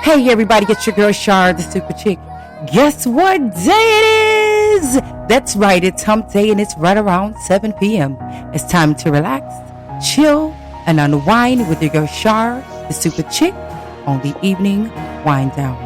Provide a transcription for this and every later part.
Hey everybody, it's your girl Shar, the super chick. Guess what day it is? That's right, it's hump day and it's right around 7 p.m. It's time to relax, chill, and unwind with your girl Shar, the super chick, on the evening wind down.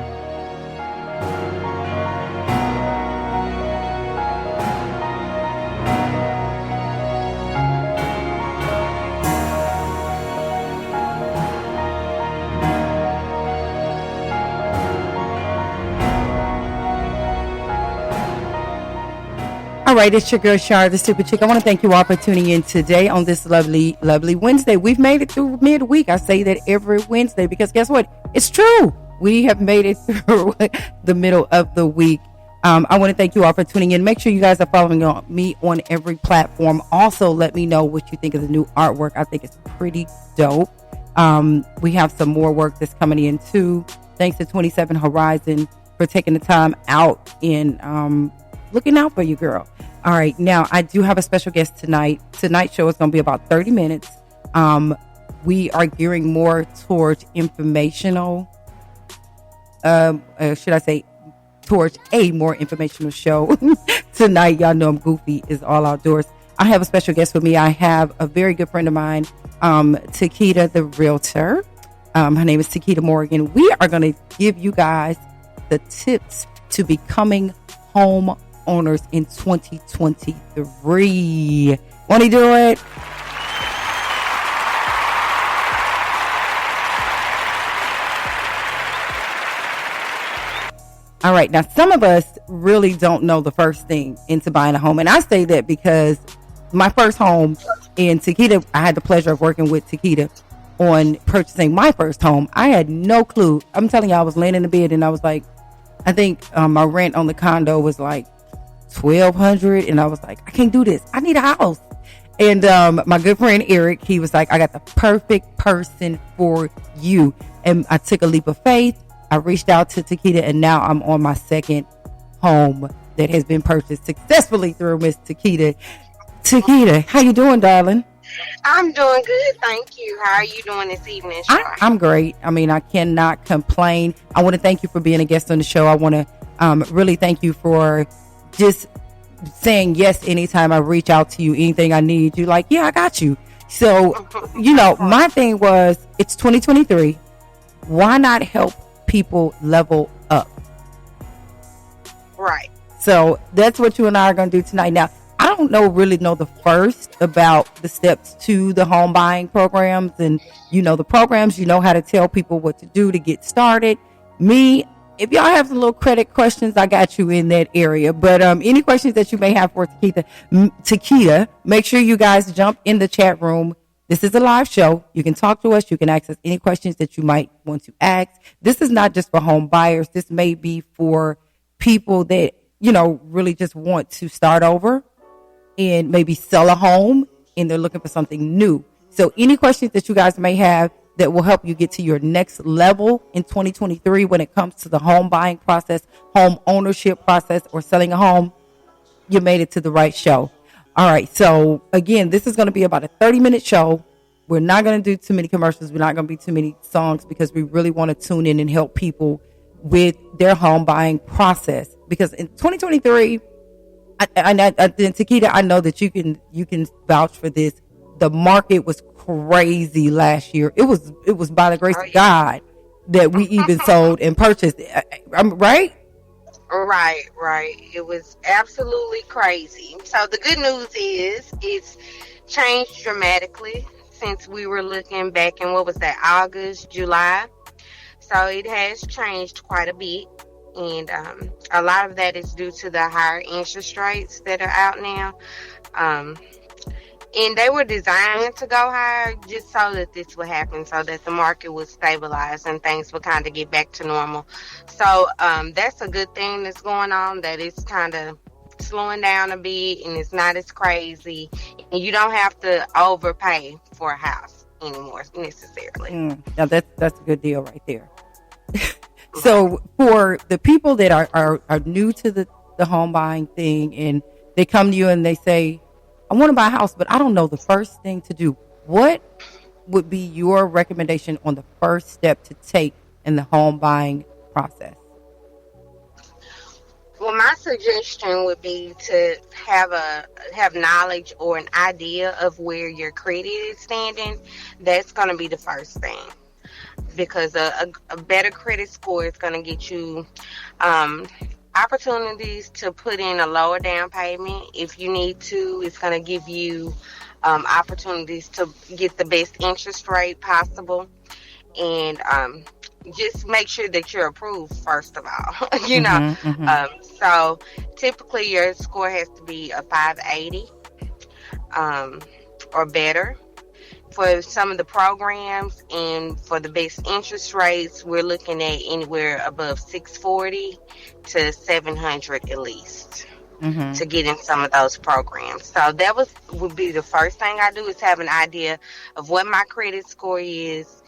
All right, it's your girl Shar, the super chick. I want to thank you all for tuning in today on this lovely, lovely Wednesday. We've made it through midweek. I say that every Wednesday because guess what? It's true. We have made it through the middle of the week. I want to thank you all for tuning in. Make sure you guys are following me on every platform. Also, let me know what you think of the new artwork. I think it's pretty dope. We have some more work that's coming in too. Thanks to 27 Horizon for taking the time out and looking out for you, girl. All right, now I do have a special guest tonight. Tonight's show is going to be about 30 minutes. We are gearing more towards informational, should I say, towards a more informational show tonight. Y'all know I'm goofy, is all outdoors. I have a special guest with me. I have a very good friend of mine, Takeita, the Realtor. Her name is Takeita Morgan. We are going to give you guys the tips to becoming home owners in 2023. Want to do it? All right. Now, some of us really don't know the first thing into buying a home. And I say that because my first home in Takeita, I had the pleasure of working with Takeita on purchasing my first home. I had no clue. I'm telling you, I was laying in the bed and I was like, I think my rent on the condo was like $1,200, and I was like, I can't do this. I need a house. And my good friend Eric, he was like, I got the perfect person for you. And I took a leap of faith. I reached out to Takeita, and now I'm on my second home that has been purchased successfully through Miss Takeita. Takeita, how you doing, darling? I'm doing good, thank you. How are you doing this evening, Shar? I'm great. I mean, I cannot complain. I want to thank you for being a guest on the show. I want to really thank you for just saying yes anytime I reach out to you. Anything I need, you like, yeah, I got you. So, you know, my thing was, it's 2023. Why not help people level up? Right. So that's what you and I are going to do tonight. Now, I don't really know the first about the steps to the home buying programs and, you know, the programs, you know how to tell people what to do to get started. Me, if y'all have some little credit questions, I got you in that area. But any questions that you may have for Takeita, make sure you guys jump in the chat room. This is a live show. You can talk to us. You can ask us any questions that you might want to ask. This is not just for home buyers. This may be for people that, you know, really just want to start over and maybe sell a home and they're looking for something new. So any questions that you guys may have that will help you get to your next level in 2023 when it comes to the home buying process, home ownership process, or selling a home, you made it to the right show. All right. So again, this is going to be about a 30-minute show. We're not going to do too many commercials. We're not going to be too many songs because we really want to tune in and help people with their home buying process. Because in 2023, Takeita, I know that you can vouch for this. The market was crazy last year. It was by the grace of God that we even sold and purchased. Right? Right. It was absolutely crazy. So the good news is it's changed dramatically since we were looking back in, what was that, August, July. So it has changed quite a bit. And a lot of that is due to the higher interest rates that are out now. And they were designed to go higher just so that this would happen, so that the market would stabilize and things would kind of get back to normal. So that's a good thing that's going on, that it's kind of slowing down a bit and it's not as crazy. And you don't have to overpay for a house anymore necessarily. Now that's a good deal right there. So for the people that are new to the home buying thing and they come to you and they say, I want to buy a house, but I don't know the first thing to do. What would be your recommendation on the first step to take in the home buying process? Well, my suggestion would be to have knowledge or an idea of where your credit is standing. That's going to be the first thing, because a better credit score is going to get you um, opportunities to put in a lower down payment if you need to. It's going to give you opportunities to get the best interest rate possible, and just make sure that you're approved first of all. Mm-hmm. Mm-hmm. So typically your score has to be a 580 um, or better for some of the programs, and for the best interest rates we're looking at anywhere above 640 to 700 at least Mm-hmm. to get in some of those programs. So that would be the first thing I do, is have an idea of what my credit score is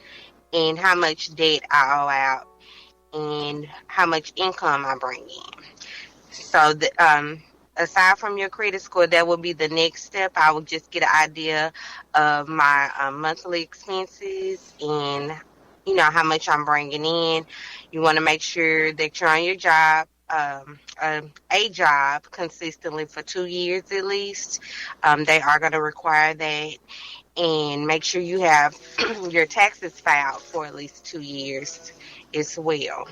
and how much debt I owe out and how much income I bring in. So aside from your credit score, that would be the next step. I would just get an idea of my monthly expenses and how much I'm bringing in. You want to make sure that you're on your job. A job consistently for 2 years at least. They are going to require that, and make sure you have your taxes filed for at least 2 years as well.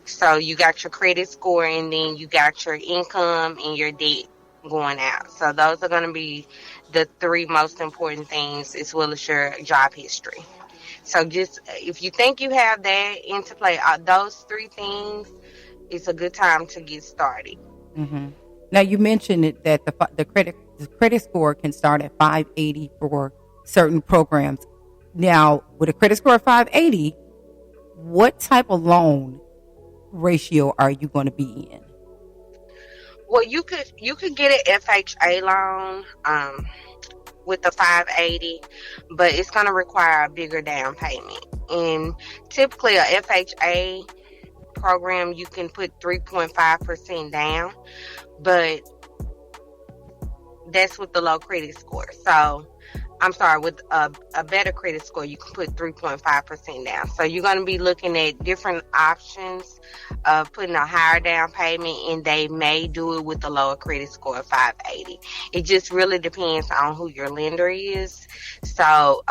So you got your credit score, and then you got your income and your debt going out. So those are going to be the three most important things, as well as your job history. So just if you think you have that into play, those three things, it's a good time to get started. Mm-hmm. Now you mentioned it that the credit score can start at 580 for certain programs. Now, with a credit score of 580, what type of loan ratio are you going to be in? Well, you could get an FHA loan with the 580, but it's going to require a bigger down payment. And typically, a FHA program, you can put 3.5% down, but that's with the low credit score. So, I'm sorry, with a better credit score, you can put 3.5% down. So, you're going to be looking at different options of putting a higher down payment, and they may do it with a lower credit score of 580. It just really depends on who your lender is. So,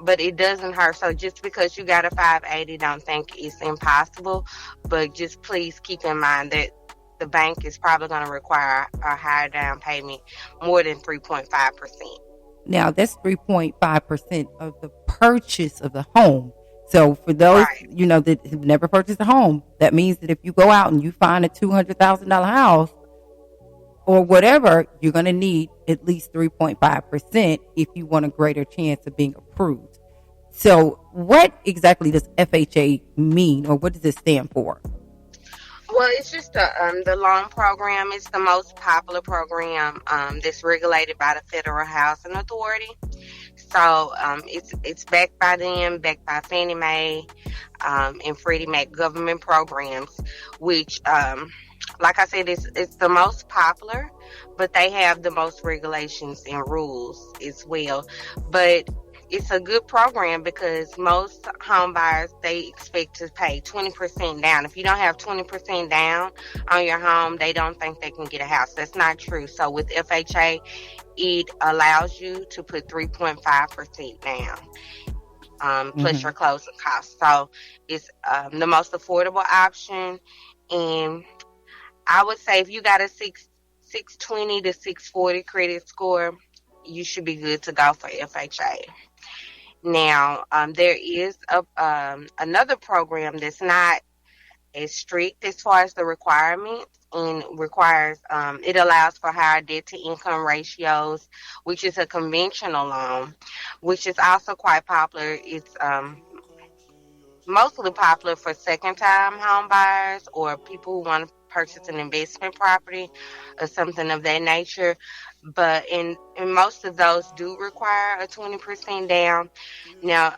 but it doesn't hurt. So, just because you got a 580, don't think it's impossible, but just please keep in mind that the bank is probably going to require a higher down payment, more than 3.5%. Now, that's 3.5% of the purchase of the home. So for those, Right. that have never purchased a home, that means that if you go out and you find a $200,000 house or whatever, you're going to need at least 3.5% if you want a greater chance of being approved. So what exactly does FHA mean, or what does it stand for? Well, it's just the loan program. It's the most popular program that's regulated by the Federal Housing Authority. So it's backed by them, backed by Fannie Mae and Freddie Mac government programs, which, like I said, it's the most popular, but they have the most regulations and rules as well. But it's a good program because most home buyers, they expect to pay 20% down. If you don't have 20% down on your home, they don't think they can get a house. That's not true. So with FHA, it allows you to put 3.5% down, plus Mm-hmm. your closing costs. So it's the most affordable option. And I would say if you got a 620 to 640 credit score, you should be good to go for FHA. Now, there is another program that's not as strict as far as the requirements, and requires it allows for higher debt to income ratios, which is a conventional loan, which is also quite popular. It's mostly popular for second time home buyers or people who want to purchase an investment property or something of that nature. But in most of those do require a 20% down. Now,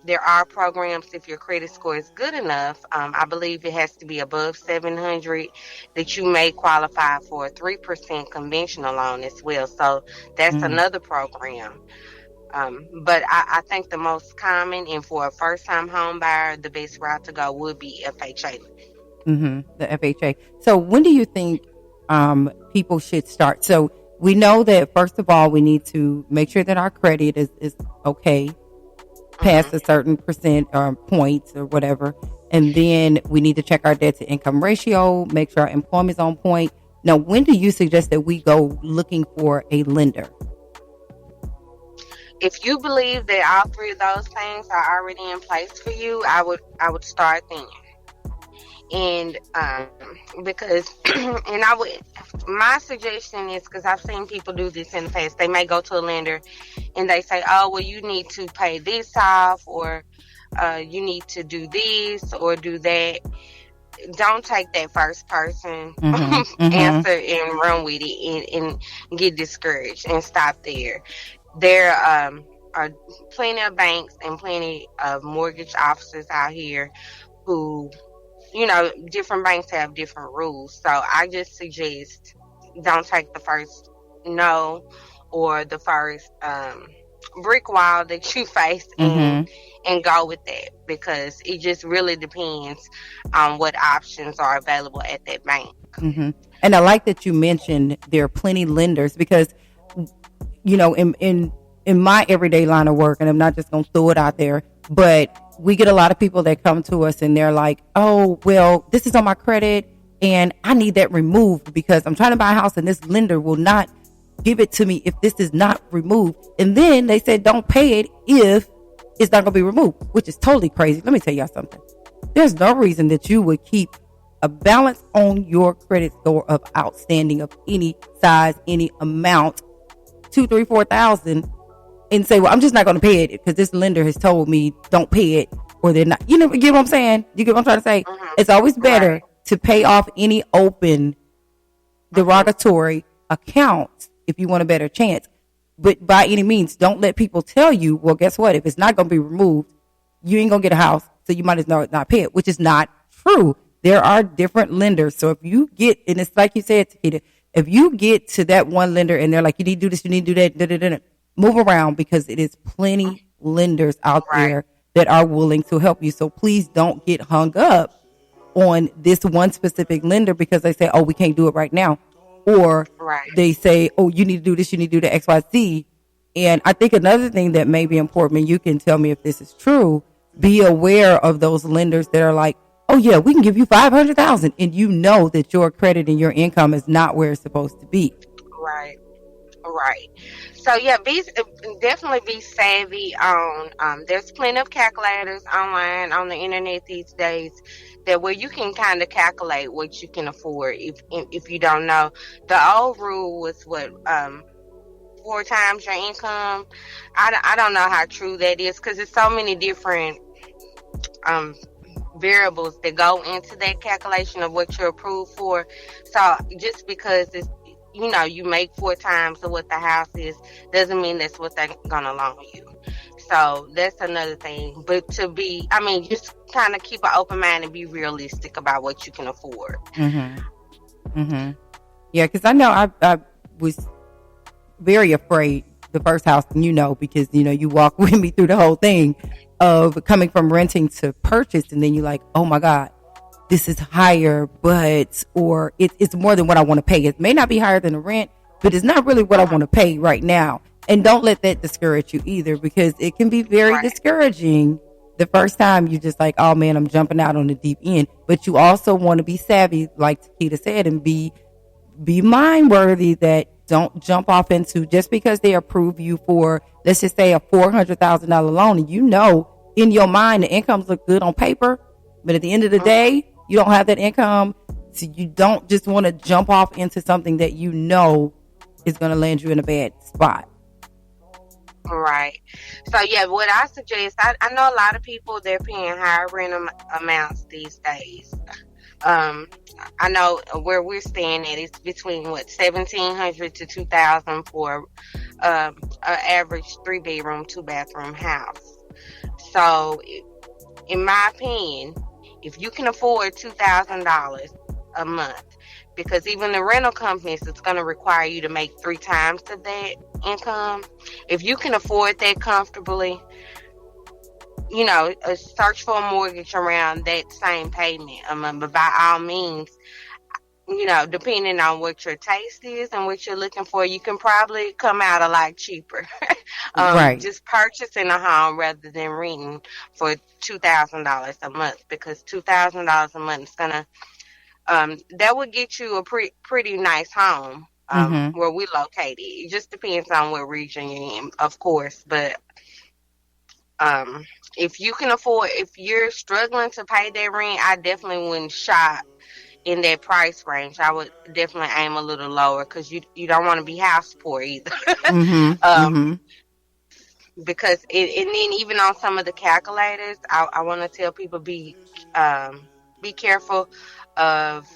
there are programs, if your credit score is good enough, I believe it has to be above 700, that you may qualify for a 3% conventional loan as well. So that's Mm-hmm. another program. But I think the most common and for a first time home buyer, the best route to go would be FHA. The FHA. So when do you think people should start? So we know that first of all, we need to make sure that our credit is okay, past a Hmm. certain percent or points or whatever. And then we need to check our debt to income ratio, make sure our employment's on point. Now, when do you suggest that we go looking for a lender? If you believe that all three of those things are already in place for you, I would start then. And because and I would, my suggestion is, because I've seen people do this in the past, they may go to a lender and they say, oh well, you need to pay this off, or you need to do this or do that. Don't take that first person Mm-hmm. Mm-hmm. answer and run with it, and get discouraged and stop there. There are plenty of banks and plenty of mortgage officers out here who, different banks have different rules. So I just suggest don't take the first no, or the first brick wall that you face, and Mm-hmm. go with that, because it just really depends on what options are available at that bank. Mm-hmm. And I like that you mentioned there are plenty lenders because in my everyday line of work, and I'm not just going to throw it out there, but we get a lot of people that come to us and they're like, oh, well, this is on my credit and I need that removed because I'm trying to buy a house and this lender will not give it to me if this is not removed. And then they said, don't pay it if it's not going to be removed, which is totally crazy. Let me tell y'all something. There's no reason that you would keep a balance on your credit score of outstanding of any size, any amount, 2, 3, 4,000, and say, well, I'm just not going to pay it because this lender has told me don't pay it, or they're not. You get what I'm saying? You get what I'm trying to say? Hmm. It's always better Right. to pay off any open Hmm. derogatory accounts if you want a better chance. But by any means, don't let people tell you, well, guess what? If it's not going to be removed, you ain't going to get a house, so you might as well not pay it, which is not true. There are different lenders. So if you get, and it's like you said, Takeita, if you get to that one lender and they're like, you need to do this, you need to do that, da, da, da, da, move around because it is plenty lenders out Right. there that are willing to help you. So please don't get hung up on this one specific lender because they say, oh, we can't do it right now. Or Right. they say, oh, you need to do this, you need to do the XYZ. And I think another thing that may be important, and you can tell me if this is true, be aware of those lenders that are like, oh yeah, we can give you 500,000, and you know that your credit and your income is not where it's supposed to be. Right. Right. So yeah, definitely be savvy on. There's plenty of calculators online on the internet these days, that where you can kind of calculate what you can afford. If you don't know, the old rule was what, 4 times your income. I don't know how true that is, because there's so many different um variables that go into that calculation of what you're approved for. So just because it's, you make 4 times of what the house is, doesn't mean that's what they're gonna loan you. So that's another thing. But just kind of keep an open mind and be realistic about what you can afford. Mm-hmm. Mm-hmm. Yeah, because I know I was very afraid the first house, because you walk with me through the whole thing of coming from renting to purchase, and then you're like, oh my God, this is higher, or it's more than what I want to pay. It may not be higher than the rent, but it's not really what I want to pay right now. And don't let that discourage you either, because it can be very Right. discouraging the first time. You just like, oh man, I'm jumping out on the deep end. But you also want to be savvy, like Takeita said, and be mind worthy that don't jump off into just because they approve you for, let's just say, a $400,000 loan, and in your mind the incomes look good on paper, but at the end of the day you don't have that income. So you don't just want to jump off into something that is going to land you in a bad spot. Right. So yeah, what I suggest, I know a lot of people, they're paying higher rent amounts these days. Um, I know where we're staying at, it's between 1,700 to 2,000 for an average 3-bedroom, 2-bathroom house. So, in my opinion, if you can afford $2,000 a month, because even the rental companies, it's going to require you to make 3 times of that income. If you can afford that comfortably, search for a mortgage around that same payment. But by all means, depending on what your taste is and what you're looking for, you can probably come out a lot cheaper. Right. Just purchasing a home rather than renting for $2,000 a month, because $2,000 a month is gonna that would get you a pretty nice home Mm-hmm. where we located. It just depends on what region you're in, of course, but um, if you can afford, if you're struggling to pay that rent, I definitely wouldn't shop in that price range. I would definitely aim a little lower, because you don't want to be house poor either. Mm-hmm. um, Mm-hmm. because and then even on some of the calculators, I want to tell people be careful of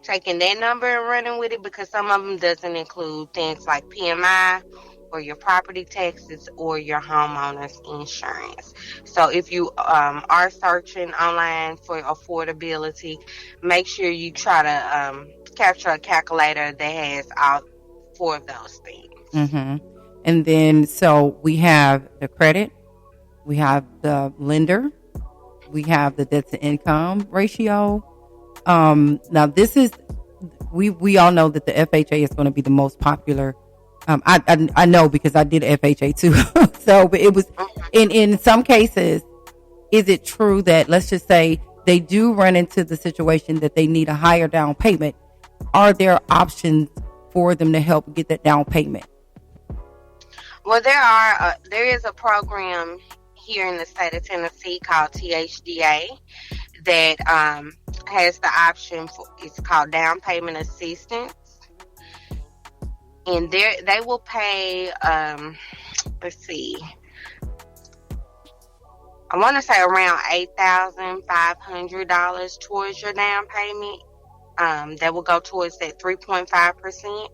taking that number and running with it, because some of them doesn't include things like PMI or your property taxes or your homeowner's insurance. So if you are searching online for affordability, make sure you try to capture a calculator that has all 4 of those things. Mm-hmm. And then, so we have the credit, we have the lender, we have the debt to income ratio. Now this is, we all know that the FHA is going to be the most popular. I know because I did FHA too. So, but it was in some cases, is it true that, let's just say they do run into the situation that they need a higher down payment? Are there options for them to help get that down payment? Well, there is a program here in the state of Tennessee called THDA that has the option for, it's called down payment assistance, and they will pay let's see, I want to say around $8,500 towards your down payment. That will go towards that 3.5%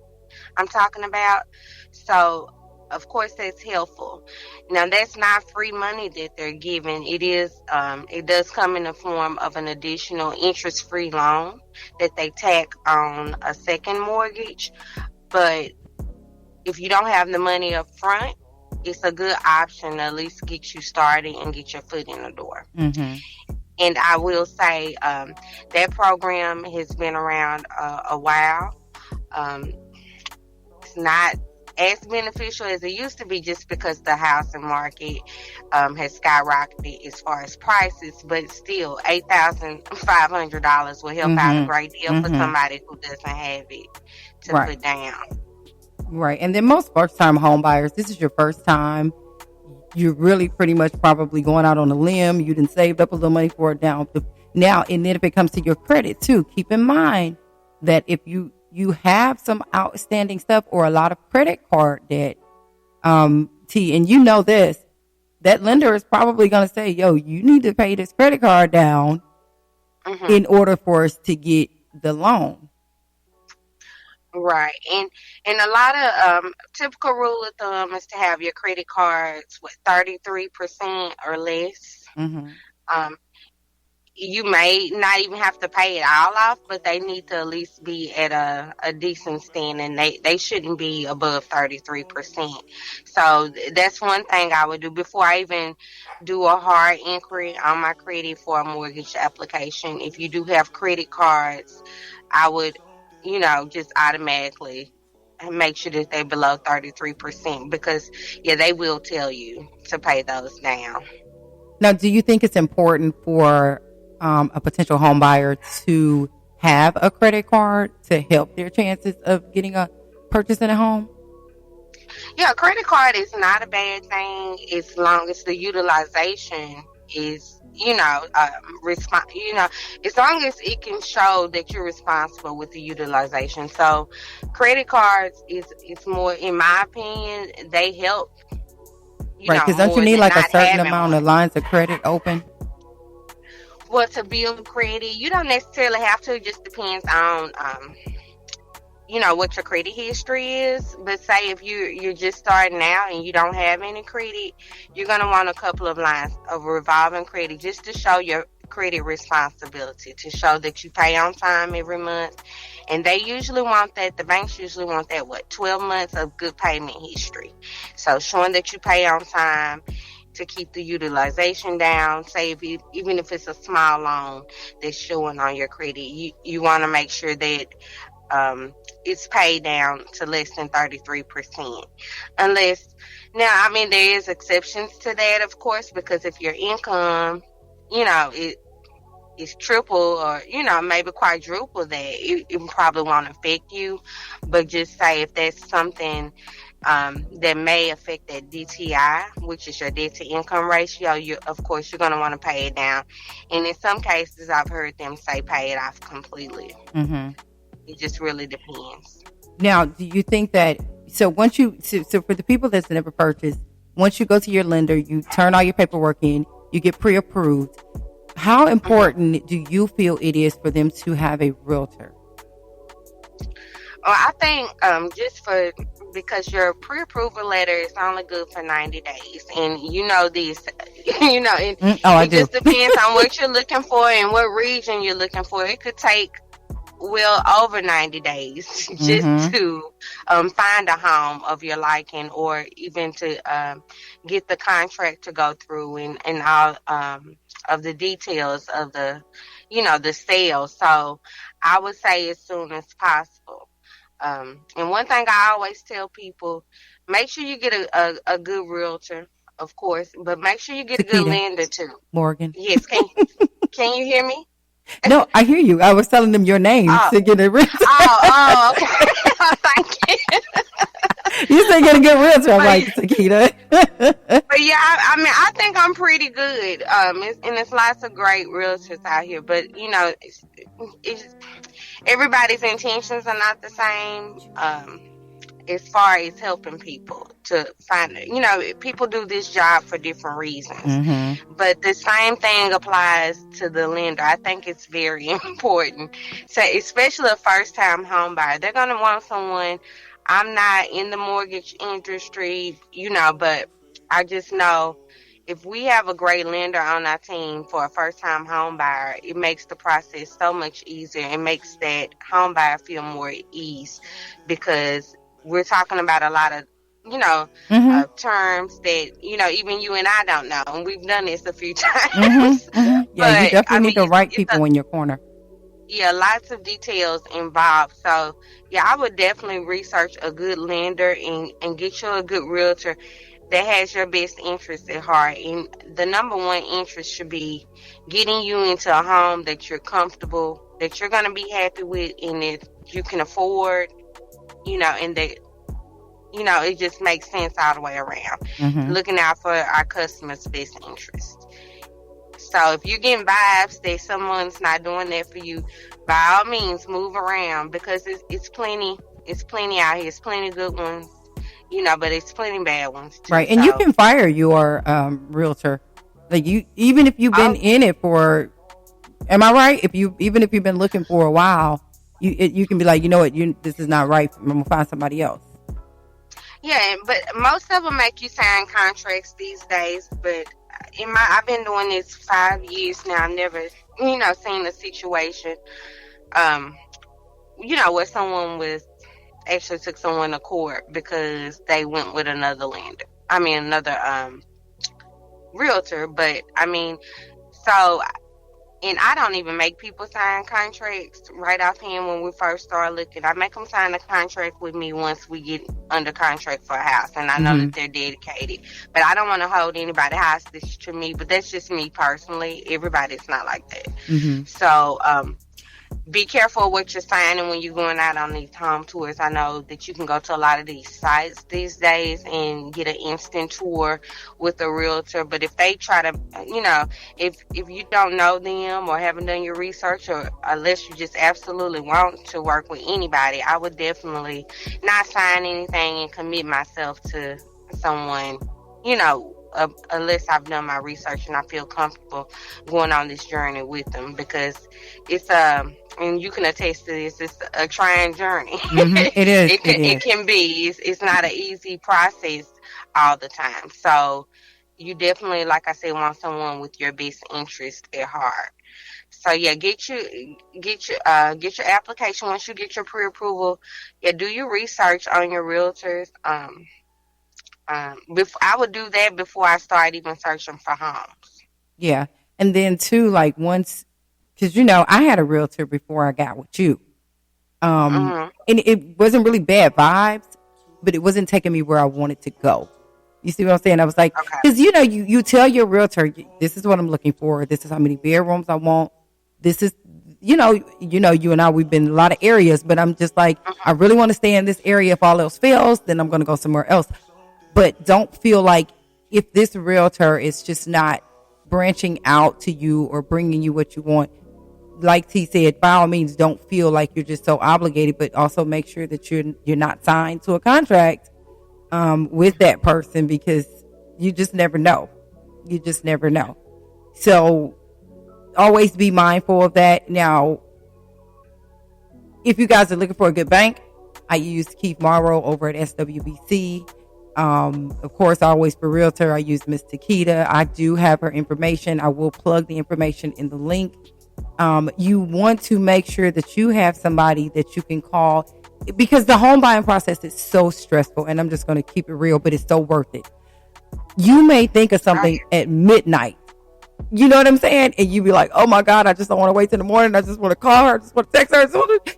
I'm talking about. So, of course, that's helpful. Now, that's not free money that they're giving. It does come in the form of an additional interest-free loan that they tack on a second mortgage. But if you don't have the money up front, it's a good option to at least get you started and get your foot in the door. Mm-hmm. And I will say that program has been around a while. It's not as beneficial as it used to be, just because the housing market has skyrocketed as far as prices. But still, $8,500 will help out a great deal for somebody who doesn't have it to put down. Right. And then most first-time home buyers, this is your first time. You're really pretty much probably going out on a limb. You done saved up a little money for it down. Now, and then if it comes to your credit too, keep in mind that if you have some outstanding stuff or a lot of credit card debt, T, and you know this, that lender is probably going to say, yo, you need to pay this credit card down in order for us to get the loan. Right. And a lot of typical rule of thumb is to have your credit cards with 33% or less. You may not even have to pay it all off, but they need to at least be at a decent standing. They shouldn't be above 33%. So that's one thing I would do before I even do a hard inquiry on my credit for a mortgage application. If you do have credit cards, I would, just automatically make sure that they're below 33%, because they will tell you to pay those down. Now, do you think it's important for a potential home buyer to have a credit card to help their chances of getting purchasing a home? Yeah, credit card is not a bad thing as long as the utilization is, as long as it can show that you're responsible with the utilization. So credit cards is more, in my opinion, they help. Right, because don't you need like a certain amount of lines of credit open? Well, to build credit, you don't necessarily have to. It just depends on, what your credit history is. But say if you're just starting out and you don't have any credit, you're going to want a couple of lines of revolving credit just to show your credit responsibility to show that you pay on time every month. And they usually want that, the banks usually want that, 12 months of good payment history. So showing that you pay on time to keep the utilization down, say even if it's a small loan that's showing on your credit, you want to make sure that it's paid down to less than 33%. Unless, now, I mean, there is exceptions to that, of course, because if your income, it's triple or, maybe quadruple that, it probably won't affect you. But just say if that's something that may affect that DTI, which is your debt to income ratio, of course, you're going to want to pay it down. And in some cases, I've heard them say pay it off completely. Mm-hmm. It just really depends. Now, do you think that, so for the people that's never purchased, once you go to your lender, you turn all your paperwork in, you get pre-approved. How important do you feel it is for them to have a realtor? I think because your pre-approval letter is only good for 90 days. And this, it just depends on what you're looking for and what region you're looking for. It could take well over 90 days just to find a home of your liking, or even to get the contract to go through and all of the details of the sale. So I would say as soon as possible. And one thing I always tell people, make sure you get a good realtor, of course, but make sure you get a good lender too. Morgan. Yes. Can you hear me? No, I hear you. I was telling them your name to get a realtor. Oh, okay. Thank you. You say get a good realtor. I'm like, Takeita. But yeah, I mean, I think I'm pretty good. And there's lots of great realtors out here, but it's everybody's intentions are not the same. As far as helping people to find, people do this job for different reasons, but the same thing applies to the lender. I think it's very important. So especially a first-time home buyer, they're going to want someone. I'm not in the mortgage industry, but I just know if we have a great lender on our team for a first-time home buyer, it makes the process so much easier. It makes that home buyer feel more at ease, because we're talking about a lot of, terms that, even you and I don't know. And we've done this a few times. Yeah, but, you definitely need the right people in your corner. Yeah, lots of details involved. So, yeah, I would definitely research a good lender and get you a good realtor that has your best interest at heart. And the number one interest should be getting you into a home that you're comfortable, that you're going to be happy with, and that you can afford, and that, it just makes sense all the way around. Looking out for our customers' best interest. So if you're getting vibes that someone's not doing that for you, by all means, move around, because it's plenty out here. It's plenty good ones, but it's plenty bad ones too. Right, and so you can fire your realtor. Like even if you've been in it for, am I right? Even if you've been looking for a while, you can be like, you know what, this is not right. I'm gonna find somebody else. Yeah, but most of them make you sign contracts these days. But I've been doing this 5 years now. I've never, seen a situation, where someone actually took someone to court because they went with another lender. I mean, another realtor. But I mean, and I don't even make people sign contracts right offhand when we first start looking. I make them sign a contract with me once we get under contract for a house, and I know that they're dedicated. But I don't want to hold anybody hostage to me, but that's just me personally. Everybody's not like that. So be careful what you're signing when you're going out on these home tours. I know that you can go to a lot of these sites these days and get an instant tour with a realtor. But if they try to, if you don't know them or haven't done your research, or unless you just absolutely want to work with anybody, I would definitely not sign anything and commit myself to someone, unless I've done my research and I feel comfortable going on this journey with them, because it's and you can attest to this, it's a trying journey. It is. It can be. It's not an easy process all the time. So, you definitely, like I said, want someone with your best interest at heart. So yeah, get your application. Once you get your pre-approval, yeah, do your research on your realtors. Before I would do that before I start even searching for homes. Yeah. And then too, like once, cause you know, I had a realtor before I got with you. Hmm. And it wasn't really bad vibes, but it wasn't taking me where I wanted to go. You see what I'm saying? I was like, Okay. cause you know, you tell your realtor, this is what I'm looking for. This is how many bedrooms I want. This is, you and I, we've been in a lot of areas, but I'm just like, I Hmm. really want to stay in this area. If all else fails, then I'm going to go somewhere else. But don't feel like if this realtor is just not branching out to you or bringing you what you want, like T said, by all means, don't feel like you're just so obligated, but also make sure that you're not signed to a contract with that person, because you just never know. You just never know. So always be mindful of that. Now, if you guys are looking for a good bank, I use Keith Morrow over at SWBC. Of course, always for realtor, I use Miss Takeita. I do have her information. I will plug the information in the link. You want to make sure that you have somebody that you can call, because the home buying process is so stressful, and I'm just going to keep it real, but it's so worth it. You may think of Oh something at midnight. You know what I'm saying? And you be like, oh my God, I just don't want to wait till the morning. I just want to call her. I just want to text her.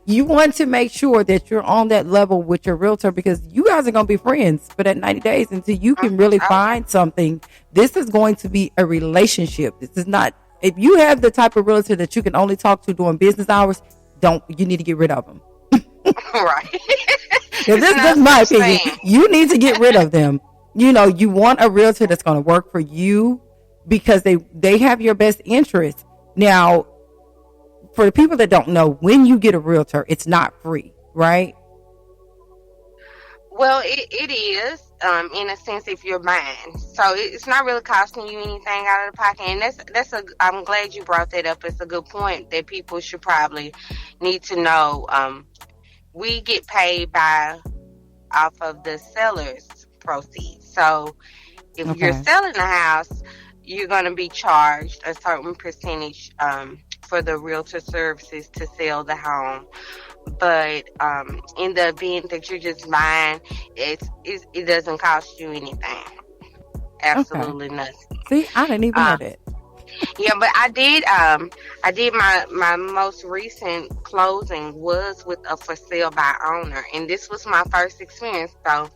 You want to make sure that you're on that level with your realtor, because you guys are going to be friends for that 90 days until you yeah. can really Oh yeah. find something. This is going to be a relationship. This is not, if you have the type of realtor that you can only talk to during business hours, you need to get rid of them. Right. This It's no is my such opinion. thing. You need to get rid of them. You want a realtor that's going to work for you, because they have your best interest. Now, for the people that don't know, when you get a realtor, it's not free, right? Well, it is, in a sense, if you're buying. So it's not really costing you anything out of the pocket. And I'm glad you brought that up. It's a good point that people should probably need to know. We get paid off of the seller's proceeds. So if you're Okay. selling the house, you're going to be charged a certain percentage, for the realtor services to sell the home. But in the event that you're just buying, it doesn't cost you anything. Okay. Absolutely nothing. See, I didn't even know Uh, that. yeah, but I did my most recent closing was with a for sale by owner, and this was my first experience. So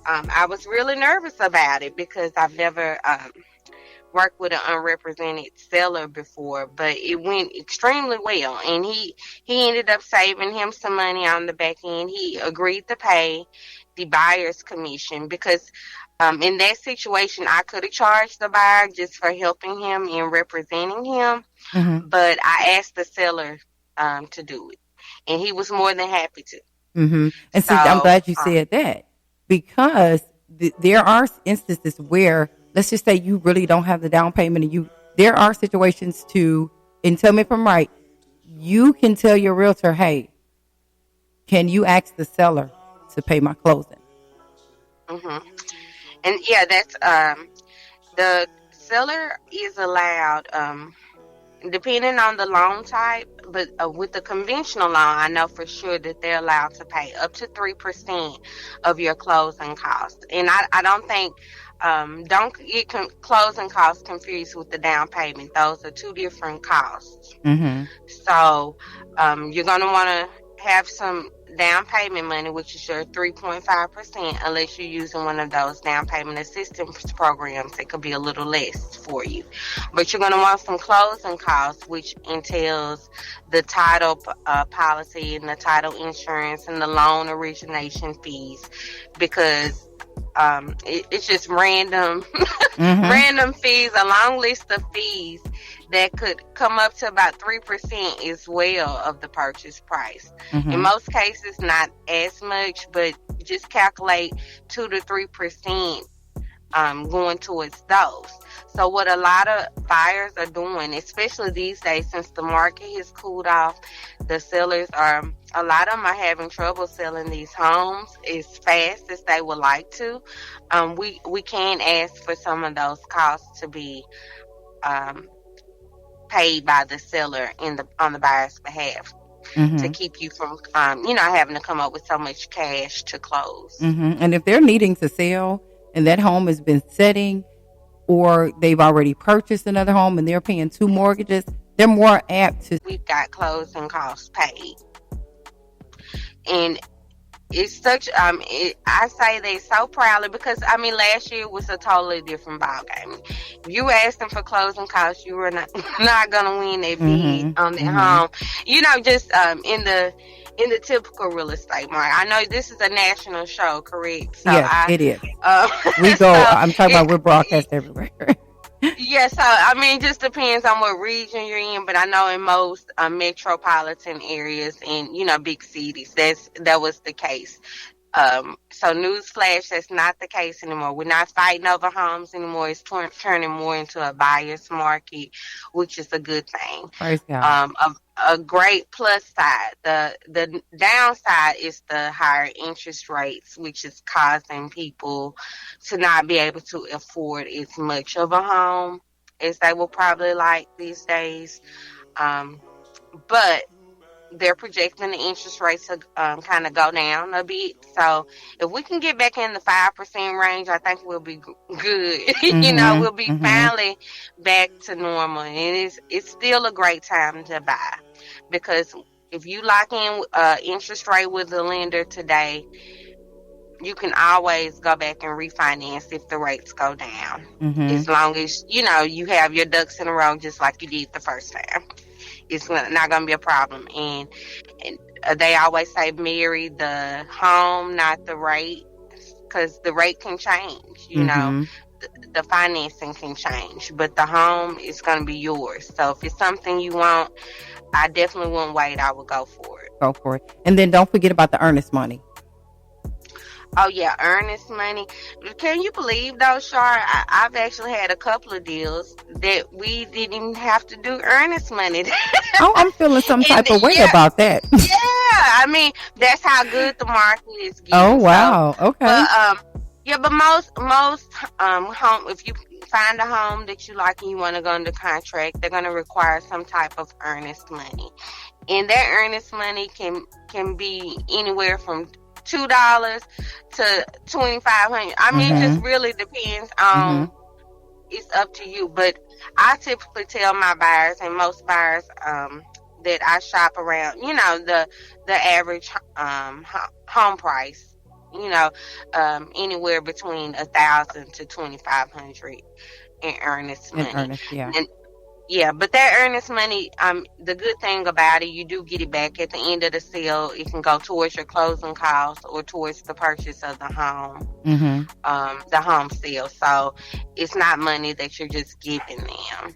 I was really nervous about it because I've never worked with an unrepresented seller before, but it went extremely well. And he ended up saving him some money on the back end. He agreed to pay the buyer's commission because in that situation, I could have charged the buyer just for helping him and representing him, Mm-hmm. but I asked the seller to do it, and he was more than happy to. Mm-hmm. And see, I'm So, glad you said that, because there are instances where, let's just say you really don't have the down payment, and there are situations to, and tell me if I'm right, you can tell your realtor, hey, can you ask the seller to pay my closing? hmm and yeah, that's the seller is allowed. Depending on the loan type, but with the conventional loan, I know for sure that they're allowed to pay up to 3% of your closing costs. And I don't think, don't get closing costs confused with the down payment. Those are two different costs. Mm-hmm. So you're going to want to have some down payment money, which is your 3.5%, unless you're using one of those down payment assistance programs. It could be a little less for you. But you're going to want some closing costs, which entails the title policy and the title insurance and the loan origination fees, because it's just random Mm-hmm. random fees, a long list of fees that could come up to about 3% as well of the purchase price. In Mm-hmm. most cases, not as much, but just calculate 2 to 3% going towards those. So what a lot of buyers are doing, especially these days, since the market has cooled off, a lot of them are having trouble selling these homes as fast as they would like to. We can ask for some of those costs to be um, paid by the seller on the buyer's behalf, to Mm-hmm. keep you from having to come up with so much cash to close. Mm-hmm. And if they're needing to sell and that home has been setting, or they've already purchased another home and they're paying two mortgages, they're more apt to. We've got closing costs paid, and it's such I say they so proudly, because last year was a totally different ball game. If you were asking for closing costs, you were not gonna win that bid on that home. Just in the typical real estate market. I know this is a national show, correct? So Yes, it is. We go. So I'm talking about we're broadcast everywhere. yeah, so it just depends on what region you're in, but I know in most metropolitan areas and big cities, that was the case. So newsflash, that's not the case anymore. We're not fighting over homes anymore. It's turning more into a buyer's market, which is a good thing. Praise God. A great plus side. The downside is the higher interest rates, which is causing people to not be able to afford as much of a home as they will probably like these days. But they're projecting the interest rates to kind of go down a bit. So if we can get back in the 5% range, I think we'll be good. We'll be finally back to normal. And it's still a great time to buy, because if you lock in interest rate with the lender today, you can always go back and refinance if the rates go down. As long as, you have your ducks in a row just like you did the first time. It's not going to be a problem. And they always say marry the home, not the rate, because the rate can change. The financing can change, but the home is going to be yours. So if it's something you want, I definitely wouldn't wait. I would go for it. Go for it. And then don't forget about the earnest money. Oh yeah, earnest money. Can you believe though, Shar? I've actually had a couple of deals that we didn't even have to do earnest money. Oh, I'm feeling some type of way about that. Yeah, that's how good the market is getting. Oh wow, okay. But most home, if you find a home that you like and you want to go under contract, they're going to require some type of earnest money, and that earnest money can be anywhere from $2 to $2,500. It just really depends on. It's up to you, but I typically tell my buyers and most buyers that I shop around. The average home price. Anywhere between $1,000 to $2,500 in earnest money. But that earnest money, the good thing about it, you do get it back at the end of the sale. It can go towards your closing costs or towards the purchase of the home, the home sale. So it's not money that you're just giving them.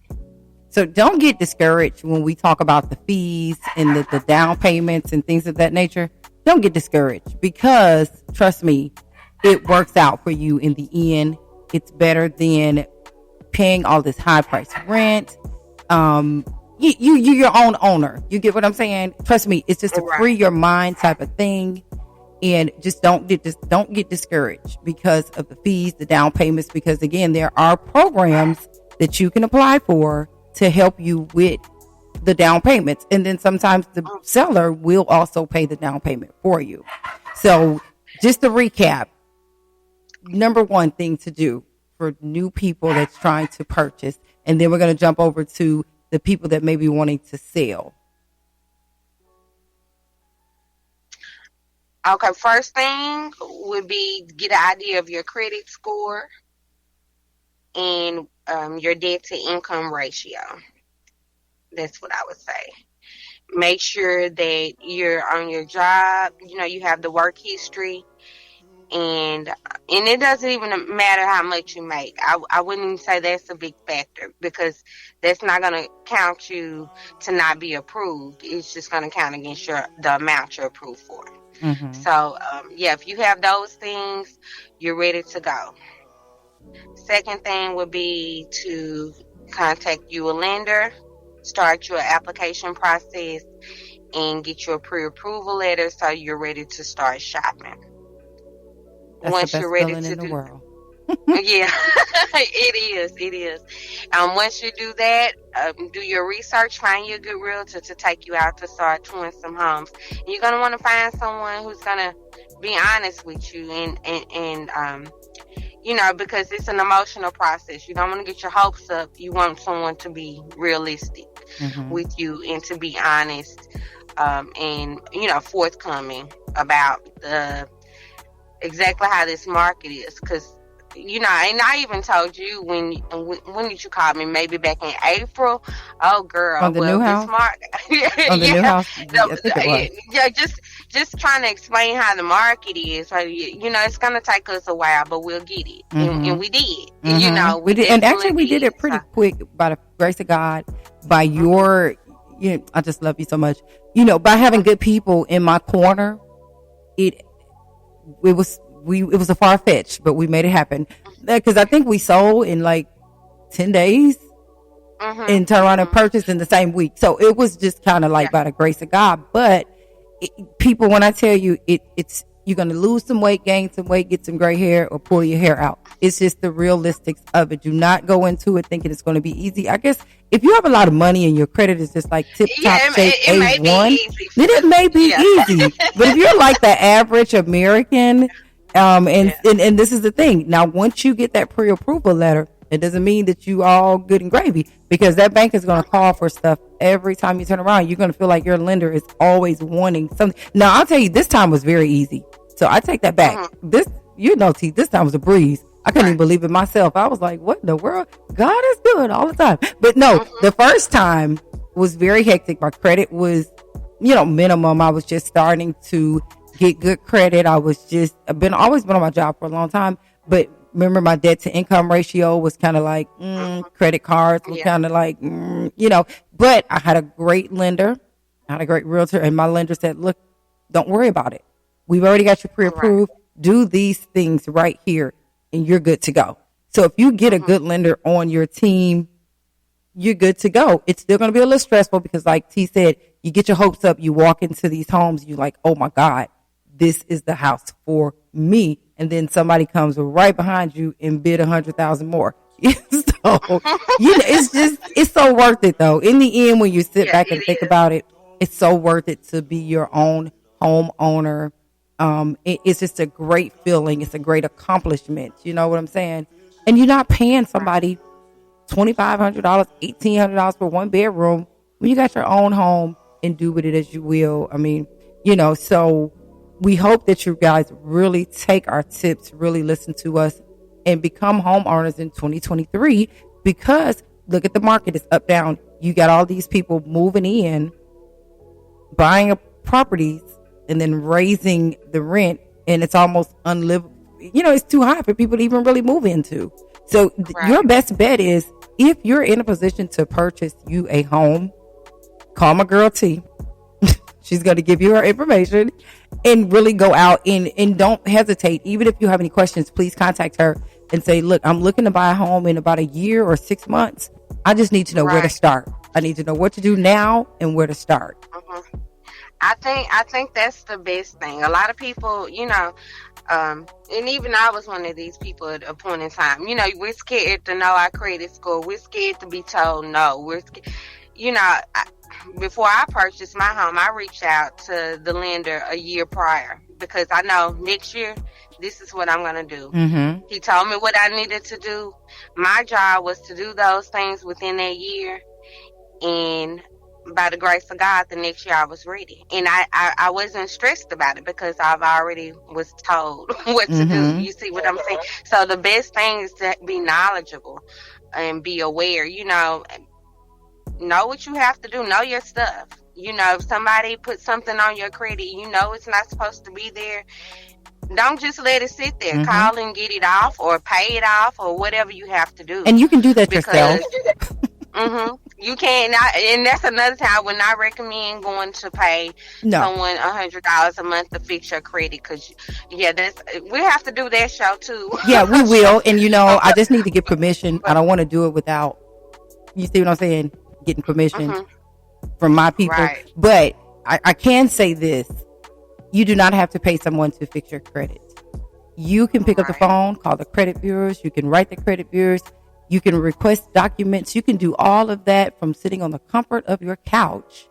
So don't get discouraged when we talk about the fees and the down payments and things of that nature. Don't get discouraged, because trust me, it works out for you in the end. It's better than paying all this high price rent. You're your own owner. You get what I'm saying? Trust me, it's just a free your mind type of thing. And just don't get discouraged because of the fees, the down payments, because again, there are programs that you can apply for to help you with the down payments. And then sometimes the seller will also pay the down payment for you. So just to recap, number one thing to do for new people that's trying to purchase, and then we're going to jump over to the people that may be wanting to sell. Okay, first thing would be get an idea of your credit score and your debt to income ratio. That's what I would say. Make sure that you're on your job, you have the work history, and it doesn't even matter how much you make. I wouldn't even say that's a big factor, because that's not going to count you to not be approved. It's just going to count against the amount you're approved for. So, if you have those things, you're ready to go. Second thing would be to contact you a lender, start your application process, and get your pre-approval letter so you're ready to start shopping. That's Once the you're best ready feeling to in the do, world. yeah, it is. Once you do that, do your research, find you a good realtor to take you out to start touring some homes. And you're gonna want to find someone who's gonna be honest with you and because it's an emotional process. You don't want to get your hopes up. You want someone to be realistic with you and to be honest, and forthcoming about exactly how this market is. Because and I even told you when did you call me? Maybe back in April. Oh, girl. On the new house? On the new house? I think it was. Yeah, just trying to explain how the market is. Right? It's going to take us a while, but we'll get it. And we did. We did. And actually, we did it pretty quick by the grace of God, by your, I just love you so much. By having good people in my corner, it was a far fetch, but we made it happen. Because I think we sold in like 10 days and turn around and purchase in the same week. So it was just kind of like by the grace of God. But people, when I tell you it's you're going to lose some weight, gain some weight, get some gray hair, or pull your hair out. It's just the realistics of it. Do not go into it thinking it's going to be easy. I guess if you have a lot of money and your credit is just like tip top shape A1, then it may be easy. But if you're like the average American, and this is the thing. Now, once you get that pre-approval letter, it doesn't mean that you all good and gravy, because that bank is going to call for stuff every time you turn around. You're going to feel like your lender is always wanting something. Now, I'll tell you, this time was very easy. So I take that back. This time was a breeze. I couldn't even believe it myself. I was like, what in the world? God is good all the time. But no, the first time was very hectic. My credit was, minimum. I was just starting to get good credit. I've always been on my job for a long time, but remember my debt to income ratio was kind of like, credit cards were kind of like, but I had a great lender. I had a great realtor, and my lender said, look, don't worry about it. We've already got you pre-approved. Do these things right here and you're good to go. So if you get a good lender on your team, you're good to go. It's still going to be a little stressful because, like T said, you get your hopes up, you walk into these homes, you're like, oh my God, this is the house for me. And then somebody comes right behind you and bid 100,000 more. So, it's so worth it though. In the end, when you sit back and think about it, it's so worth it to be your own homeowner. It's just a great feeling. It's a great accomplishment. You know what I'm saying? And you're not paying somebody $2,500, $1,800 for one bedroom when you got your own home and do with it as you will. I mean, so we hope that you guys really take our tips, really listen to us, and become homeowners in 2023, because look at the market. It's up, down. You got all these people moving in, buying properties, and then raising the rent, and it's almost unlivable. It's too high for people to even really move into. So your best bet is, if you're in a position to purchase you a home, call my girl T. She's going to give you her information, and really go out and don't hesitate. Even if you have any questions, please contact her and say, look, I'm looking to buy a home in about a year or 6 months. I just need to know where to start. I need to know what to do now and where to start. I think that's the best thing. A lot of people, and even I was one of these people at a point in time. We're scared to know our credit score. We're scared to be told no. We're scared. Before I purchased my home, I reached out to the lender a year prior, because I know next year this is what I'm going to do. He told me what I needed to do. My job was to do those things within that year, and by the grace of God, the next year I was ready. And I wasn't stressed about it because I've already was told what to do. You see what I'm saying? So the best thing is to be knowledgeable and be aware, know what you have to do, know your stuff. If somebody puts something on your credit, it's not supposed to be there. Don't just let it sit there. Call and get it off, or pay it off, or whatever you have to do. And you can do that yourself. You can't, and that's another time I would not recommend going to pay No. someone $100 a month to fix your credit, because we have to do that show too. Yeah, we will. And I just need to get permission. I don't want to do it without, you see what I'm saying? Getting permission from my people. Right. But I can say this. You do not have to pay someone to fix your credit. You can pick up the phone, call the credit bureaus. You can write the credit bureaus. You can request documents. You can do all of that from sitting on the comfort of your couch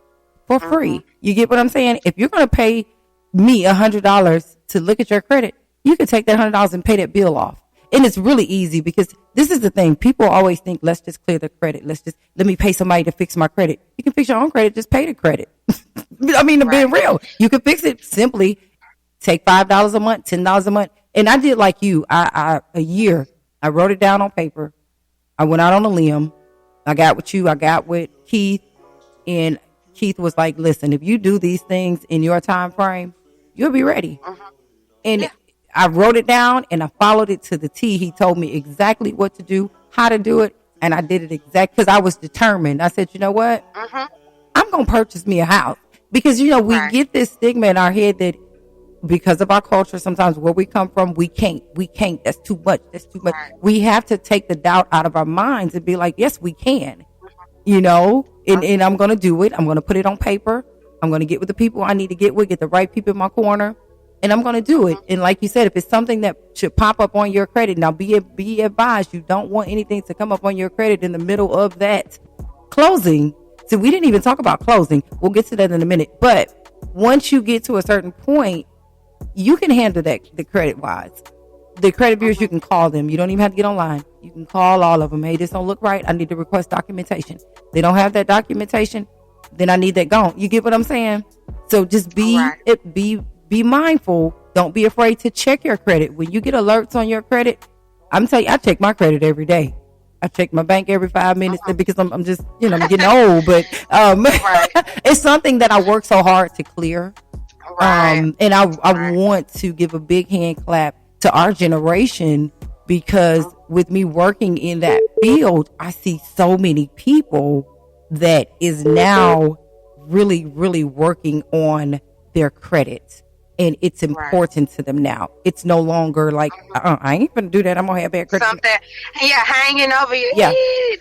for free. You get what I'm saying? If you're going to pay me $100 to look at your credit, you can take that $100 and pay that bill off. And it's really easy, because this is the thing. People always think, let's just clear the credit. Let me pay somebody to fix my credit. You can fix your own credit. Just pay the credit. I mean, to be real, you can fix it simply. Take $5 a month, $10 a month. And I did like you. A year, I wrote it down on paper. I went out on a limb. I got with you. I got with Keith. And Keith was like, listen, if you do these things in your time frame, you'll be ready. And I wrote it down and I followed it to the T. He told me exactly what to do, how to do it. And I did it exactly because I was determined. I said, you know what? I'm going to purchase me a house. Because, we get this stigma in our head that because of our culture, sometimes where we come from, we can't. That's too much. We have to take the doubt out of our minds and be like, yes, we can, and I'm going to do it. I'm going to put it on paper. I'm going to get with the people I need to get with, get the right people in my corner, and I'm going to do it. And like you said, if it's something that should pop up on your credit, now be advised, you don't want anything to come up on your credit in the middle of that closing. So we didn't even talk about closing. We'll get to that in a minute. But once you get to a certain point, you can handle that the credit wise. The credit bureaus, you can call them. You don't even have to get online. You can call all of them. Hey, this don't look right. I need to request documentation. They don't have that documentation, then I need that gone. You get what I'm saying? So just be mindful. Don't be afraid to check your credit. When you get alerts on your credit, I'm telling you, I check my credit every day. I check my bank every 5 minutes because I'm just, I'm getting old, but it's something that I work so hard to clear. And I want to give a big hand clap to our generation, because with me working in that field, I see so many people that is now really, really working on their credit. And it's important to them now. It's no longer like, I ain't gonna do that. I'm gonna have bad credit. Something, hanging over your head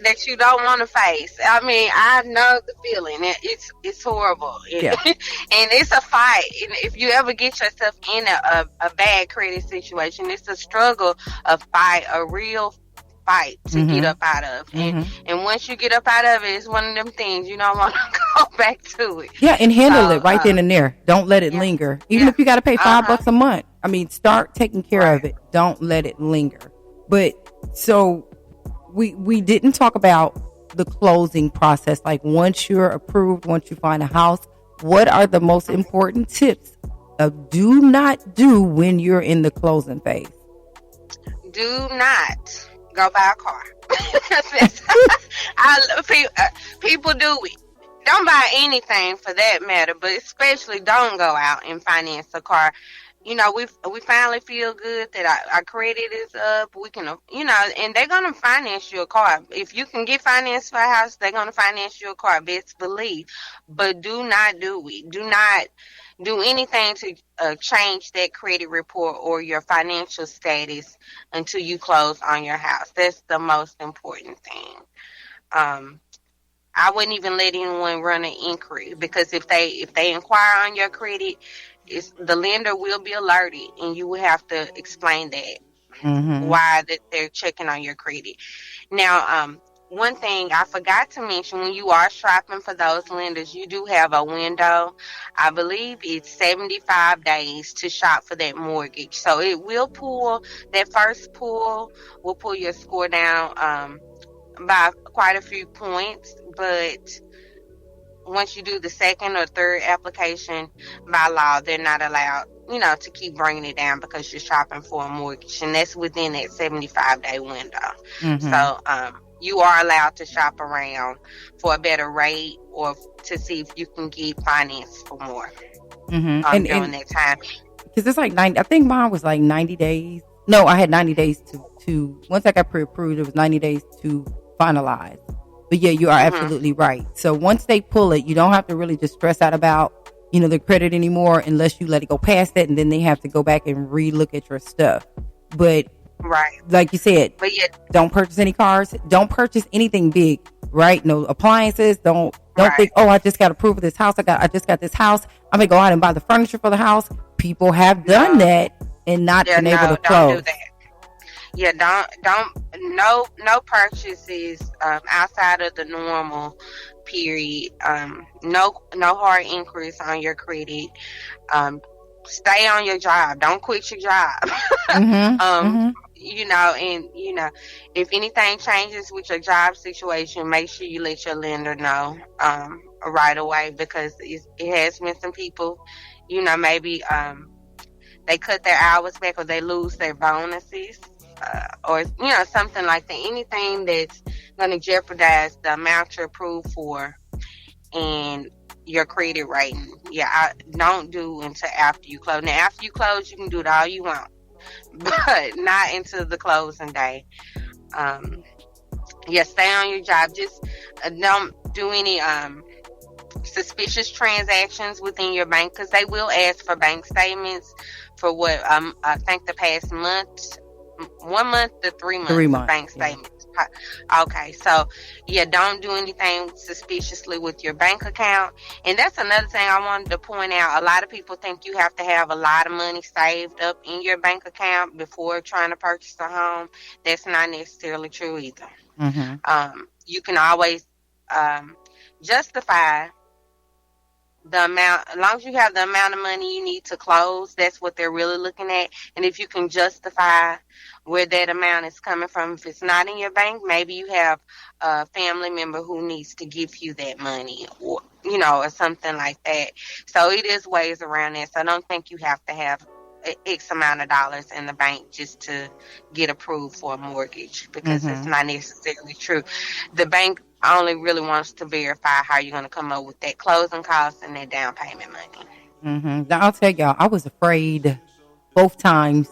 that you don't want to face. I mean, I know the feeling. It's horrible. And it's a fight. And if you ever get yourself in a bad credit situation, it's a struggle, a real fight to get up out of. And once you get up out of it, it's one of them things you don't want to go back to it. Yeah, and handle it right then and there. Don't let it linger. Even if you got to pay $5 a month. I mean, start taking care of it. Don't let it linger. But so we didn't talk about the closing process. Like once you're approved, once you find a house, what are the most important tips of do not do when you're in the closing phase? Do not go buy a car. People do it. Don't buy anything for that matter, but especially don't go out and finance a car. We finally feel good that our credit is up. We can, and they're gonna finance you a car. If you can get finance for a house, they're gonna finance you a car. Best believe. But do not do it. Do not do anything to change that credit report or your financial status until you close on your house. That's the most important thing. I wouldn't even let anyone run an inquiry, because if they inquire on your credit, the lender will be alerted, and you will have to explain that why that they're checking on your credit. Now, one thing I forgot to mention, when you are shopping for those lenders, you do have a window. I believe it's 75 days to shop for that mortgage. So it will pull, that first pull will pull your score down by quite a few points. But once you do the second or third application, by law, they're not allowed, to keep bringing it down because you're shopping for a mortgage. And that's within that 75-day window. So, you are allowed to shop around for a better rate or to see if you can get finance for more during that time. Because it's like 90, I think mine was like 90 days. No, I had 90 days to once I got pre-approved, it was 90 days to finalize. But yeah, you are Mhm. absolutely right. So once they pull it, you don't have to really just stress out about, the credit anymore unless you let it go past that. And then they have to go back and relook at your stuff. But Right. like you said, But yeah, don't purchase any cars. Don't purchase anything big, right? No appliances. Don't right. think, oh, I just got approved for this house. I just got this house. I'm gonna go out and buy the furniture for the house. People have done No. that and not Yeah, been able no, to don't do close. that. Yeah, don't no purchases outside of the normal period. No hard increase on your credit. Um, Stay on your job. Don't quit your job. Mm-hmm. um, Mm-hmm. and if anything changes with your job situation, make sure you let your lender know right away, because it has been some people, maybe they cut their hours back, or they lose their bonuses, or something like that. Anything that's going to jeopardize the amount you're approved for and your credit rating. Yeah, I don't do until after you close. Now, after you close, you can do it all you want, but not until the closing day. Um, yeah, stay on your job. Just don't do any suspicious transactions within your bank, because they will ask for bank statements for what I think the past month, 1 month to 3 months 3 months. of bank Yeah. statements. Okay, so yeah, don't do anything suspiciously with your bank account. And that's another thing I wanted to point out. A lot of people think you have to have a lot of money saved up in your bank account before trying to purchase a home. That's not necessarily true either. Mm-hmm. You can always justify the amount, as long as you have the amount of money you need to close. That's what they're really looking at. And if you can justify where that amount is coming from, if it's not in your bank, maybe you have a family member who needs to give you that money, or something like that. So it is ways around that. So I don't think you have to have X amount of dollars in the bank just to get approved for a mortgage, because it's Mm-hmm. not necessarily true. The bank only really wants to verify how you're going to come up with that closing cost and that down payment money. Mm-hmm. Now I'll tell y'all, I was afraid both times.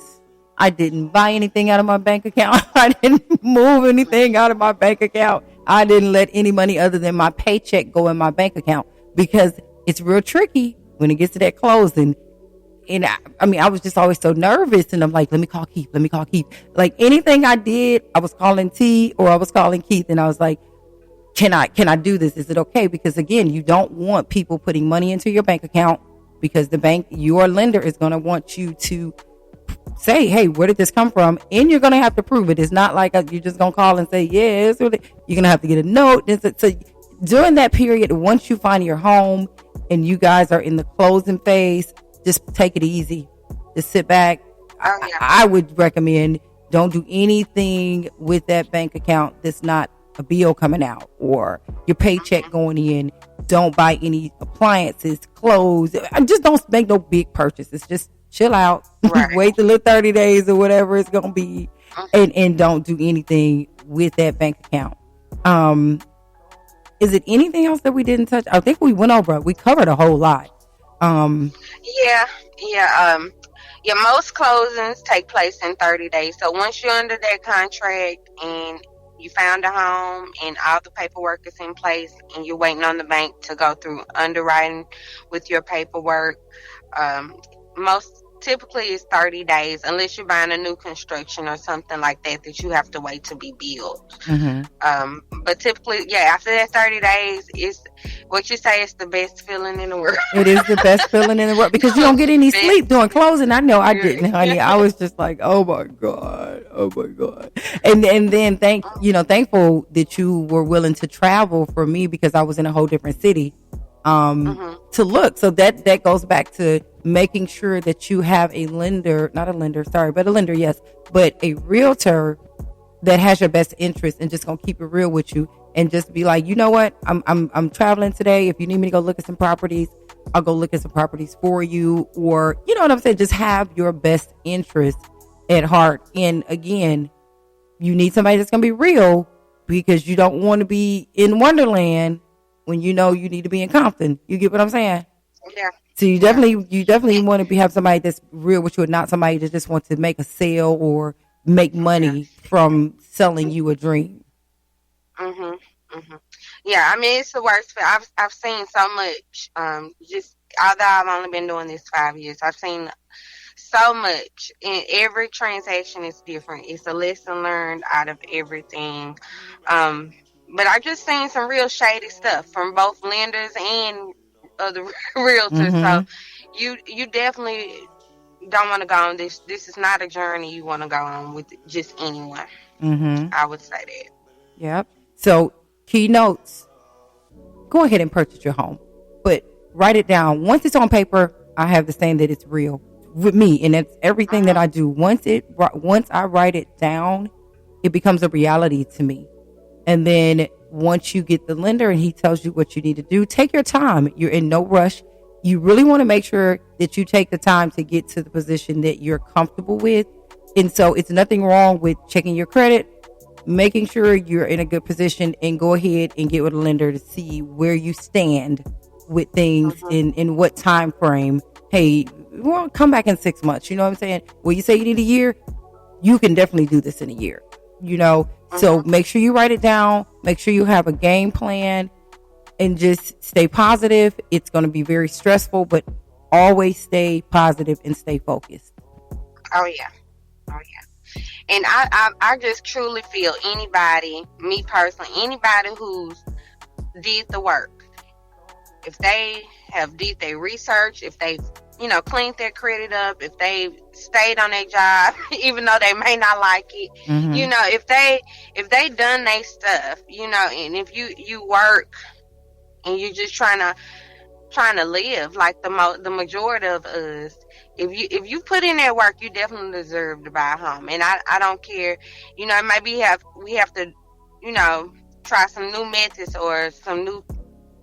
I didn't buy anything out of my bank account. I didn't move anything out of my bank account. I didn't let any money other than my paycheck go in my bank account, because it's real tricky when it gets to that closing. And I was just always so nervous, and I'm like, let me call Keith. Like anything I did, I was calling T or I was calling Keith, and I was like, can I do this? Is it okay? Because again, you don't want people putting money into your bank account, because the bank, your lender, is going to want you to say, hey, where did this come from? And you're going to have to prove it. It's not like you're just going to call and say, yeah, it's really, you're going to have to get a note. So during that period, once you find your home and you guys are in the closing phase, just take it easy. Just sit back. Oh, yeah. I would recommend, don't do anything with that bank account that's not a bill coming out or your paycheck going in. Don't buy any appliances, clothes. Just don't make no big purchases. Just chill out. Right. Wait the little 30 days or whatever it's going to be. And don't do anything with that bank account. Is it anything else that we didn't touch? I think we went over. We covered a whole lot. Yeah, yeah. Most closings take place in 30 days. So once you're under that contract and you found a home and all the paperwork is in place and you're waiting on the bank to go through underwriting with your paperwork, most typically it's 30 days, unless you're buying a new construction or something like that you have to wait to be built. But typically, yeah, after that 30 days, it's what you say is the best feeling in the world. It is the best feeling in the world, because you don't get any sleep during closing. I know I didn't, honey. I was just like, oh my God. And then thankful that you were willing to travel for me, because I was in a whole different city to look. So that goes back to making sure that you have a lender, not a lender, sorry, but a lender, yes, but a realtor that has your best interest and just gonna keep it real with you and just be like, you know what, I'm traveling today. If you need me to go look at some properties, I'll go look at some properties for you. Or, you know what I'm saying? Just have your best interest at heart. And again, you need somebody that's gonna be real, because you don't want to be in Wonderland when you know you need to be in Compton. You get what I'm saying? Yeah. So you definitely want to have somebody that's real with you, and not somebody that just wants to make a sale or make money from selling you a dream. hmm Yeah, I mean it's the worst. I've seen so much. Just although I've only been doing this 5 years, I've seen so much. And every transaction is different. It's a lesson learned out of everything. Um, but I just seen some real shady stuff from both lenders and other realtors. So Mm-hmm. you definitely don't want to go on this. This is not a journey you want to go on with just anyone. Mm-hmm. I would say that. Yep. So key notes, go ahead and purchase your home, but write it down. Once it's on paper, I have the saying that it's real with me, and it's everything that hmm I do. Once I write it down, it becomes a reality to me. And then once you get the lender and he tells you what you need to do, take your time. You're in no rush. You really want to make sure that you take the time to get to the position that you're comfortable with. And so it's nothing wrong with checking your credit, making sure you're in a good position, and go ahead and get with a lender to see where you stand with things hmm in what time frame. Hey, well, come back in 6 months. You know what I'm saying? Well, you say you need a year, you can definitely do this in a year. You know, so hmm make sure you write it down. Make sure you have a game plan and just stay positive. It's going to be very stressful, but always stay positive and stay focused. Oh yeah. Oh yeah. And I just truly feel anybody, me personally, anybody who's did the work, if they have did their research, if they cleaned their credit up, if they stayed on their job, even though they may not like it, Mm-hmm. if they done their stuff, and if you work and you're just trying to live like the majority of us, if you put in that work, you definitely deserve to buy a home. And I don't care, maybe we have to, you know try some new methods or some new,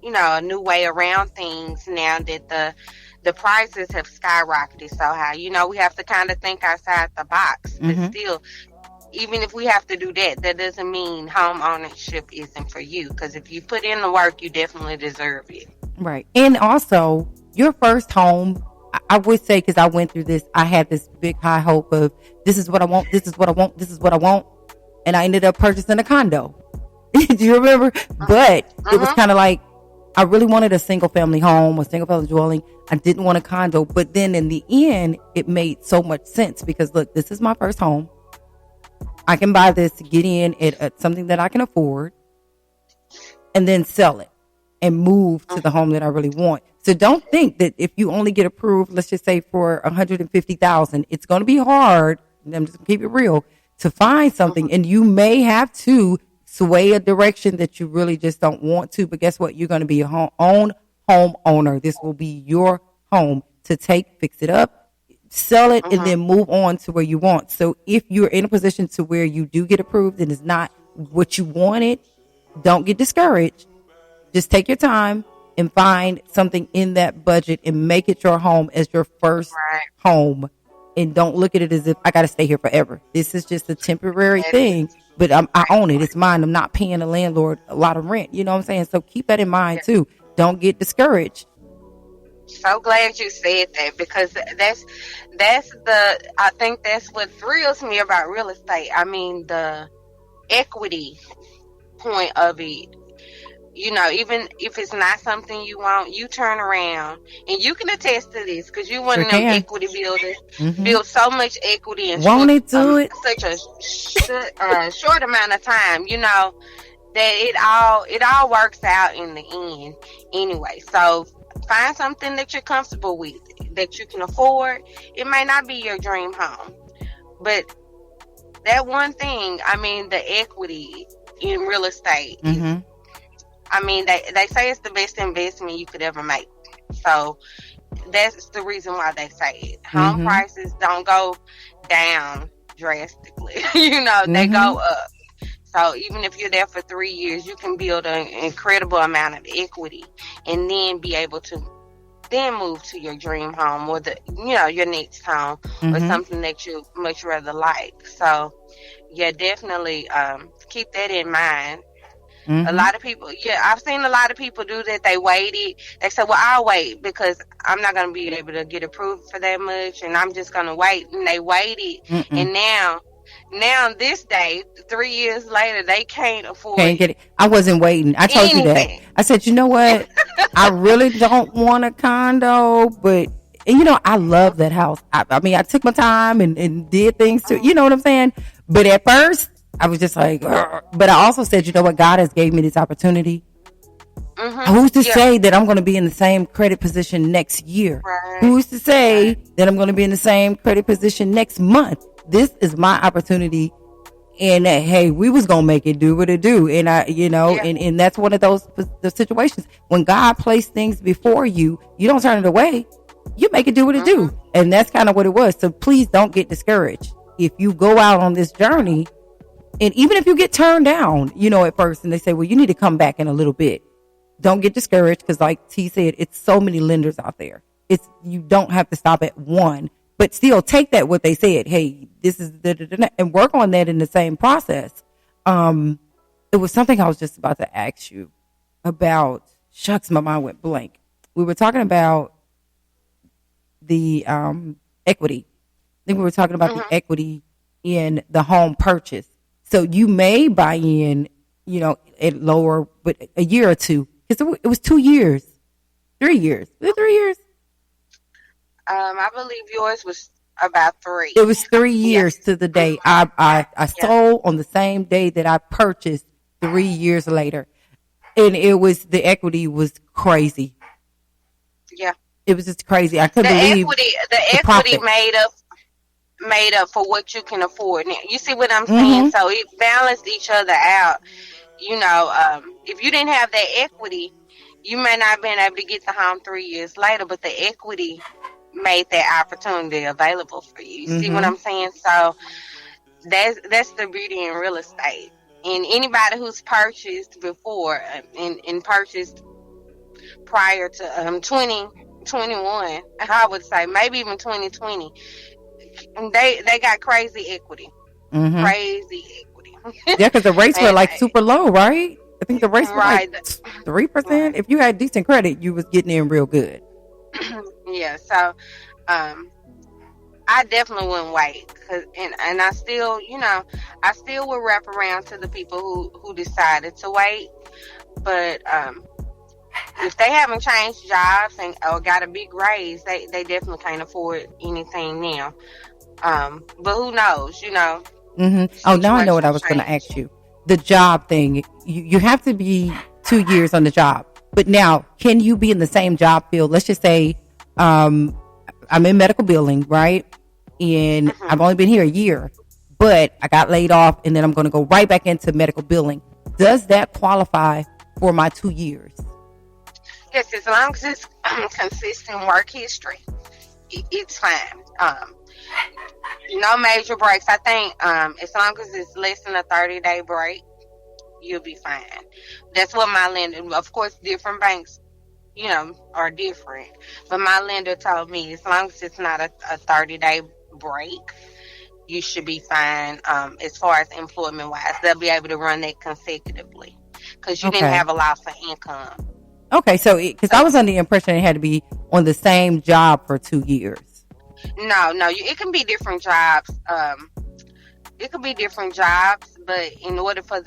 a new way around things now that the prices have skyrocketed so high. We have to kind of think outside the box, but Mm-hmm. still, even if we have to do that, that doesn't mean home ownership isn't for you, because if you put in the work, you definitely deserve it. Right. And also, your first home, I would say, because I went through this, I had this big high hope of this is what I want, this is what I want, this is what I want. And I ended up purchasing a condo. Do you remember? But it was Mm-hmm. kind of like, I really wanted a single family home, a single family dwelling. I didn't want a condo. But then in the end, it made so much sense because look, this is my first home. I can buy this, get in at something that I can afford, and then sell it and move to the home that I really want. So don't think that if you only get approved, let's just say for 150,000, it's going to be hard. And I'm just gonna keep it real to find something, and you may have to sway a direction that you really just don't want to. But guess what? You're going to be your own homeowner. This will be your home to take, fix it up, sell it, and Mm-hmm. then move on to where you want. So if you're in a position to where you do get approved and it's not what you wanted, don't get discouraged. Just take your time and find something in that budget and make it your home as your first Right. home. And don't look at it as if I got to stay here forever. This is just a temporary That is thing, but I right. own it. It's mine. I'm not paying the landlord a lot of rent. You know what I'm saying? So keep that in mind Yeah. too. Don't get discouraged. So glad you said that, because I think that's what thrills me about real estate. I mean, the equity point of it. Even if it's not something you want, you turn around, and you can attest to this because you one Sure of them can. equity builders. Mm-hmm. Build so much equity in Won't it do it? such a short amount of time. That it all works out in the end anyway. So find something that you're comfortable with, that you can afford. It may not be your dream home, but that one thing, I mean, the equity in real estate is, Mm-hmm. I mean, they say it's the best investment you could ever make. So that's the reason why they say it. Home Mm-hmm. prices don't go down drastically. They Mm-hmm. go up. So even if you're there for 3 years, you can build an incredible amount of equity, and then be able to then move to your dream home, or your next home, or Mm-hmm. something that you much rather like. So yeah, definitely keep that in mind. A Mm-hmm. lot of people, yeah, I've seen a lot of people do that. They waited. They said, well, I'll wait because I'm not going to be able to get approved for that much, and I'm just going to wait. And they waited, Mm-mm. and now Now this day, 3 years later, they can't Can't afford get it. I wasn't waiting. I told you that. anything. I said, you know what? I really don't want a condo, but and I love that house. I mean, I took my time and did things to, you know what I'm saying? But at first, I was just like, "Ugh." But I also said, you know what? God has gave me this opportunity. Who's to Yeah, say that I'm going to be in the same credit position next year? right, Who's to say right. that I'm going to be in the same credit position next month? This is my opportunity. And hey, we was gonna make it do what it do, and Yeah. and that's one of the situations when God placed things before you, you don't turn it away, you make it do what it do, Mhm. and that's kind of what it was. So please don't get discouraged if you go out on this journey, and even if you get turned down, at first, and they say, well, you need to come back in a little bit. Don't get discouraged because, like T said, it's so many lenders out there. You don't have to stop at one, but still take that what they said. Hey, this is and work on that in the same process. It was something I was just about to ask you about. Shucks, my mind went blank. We were talking about the equity. I think we were talking about the Mhm. equity in the home purchase. So you may buy in, at lower, but a year or two, because it was 2 years, 3 years. Was it 3 years? I believe yours was about three. It was three Yeah. years to the day. Mhm. I Yeah. sold on the same day that I purchased 3 years later. And the equity was crazy. Yeah. It was just crazy. I couldn't The believe equity, the the equity profit. made up for what you can afford. Now, you see what I'm saying? Mm-hmm. So it balanced each other out. If you didn't have that equity, you may not have been able to get the home 3 years later, but the equity made that opportunity available for you. You see what Mm-hmm. I'm saying? So that's the beauty in real estate. And anybody who's purchased before and purchased prior to 2021, I would say maybe even 2020, they got crazy equity, Mm-hmm. crazy equity, Yeah, because the rates were and like super low, right? I think the rates were like right, 3%. right, If you had decent credit, you was getting in real good. yeah. So um, I definitely wouldn't wait, and I still, I still would wrap around to the people who decided to wait, but if they haven't changed jobs and or got a big raise, they definitely can't afford anything now. But who knows? Mm-hmm. Oh, now I know what I Situations was going to change. ask you. The job thing, you have to be 2 years on the job. But now, can you be in the same job field? Let's just say I'm in medical billing, right? And Hmm. I've only been here a year, but I got laid off and then I'm going to go right back into medical billing. Does that qualify for my 2 years? Yes, as long as it's consistent work history, it's fine. No major breaks. I think as long as it's less than a 30-day break, you'll be fine. That's what my lender. Of course, different banks, are different. But my lender told me as long as it's not a 30-day break, you should be fine. As far as employment wise, they'll be able to run that consecutively because you didn't Okay. have a loss of income. Okay. So, because I So was under the impression it had to be on the same job for 2 years. no, it can be different jobs. It could be different jobs, but in order for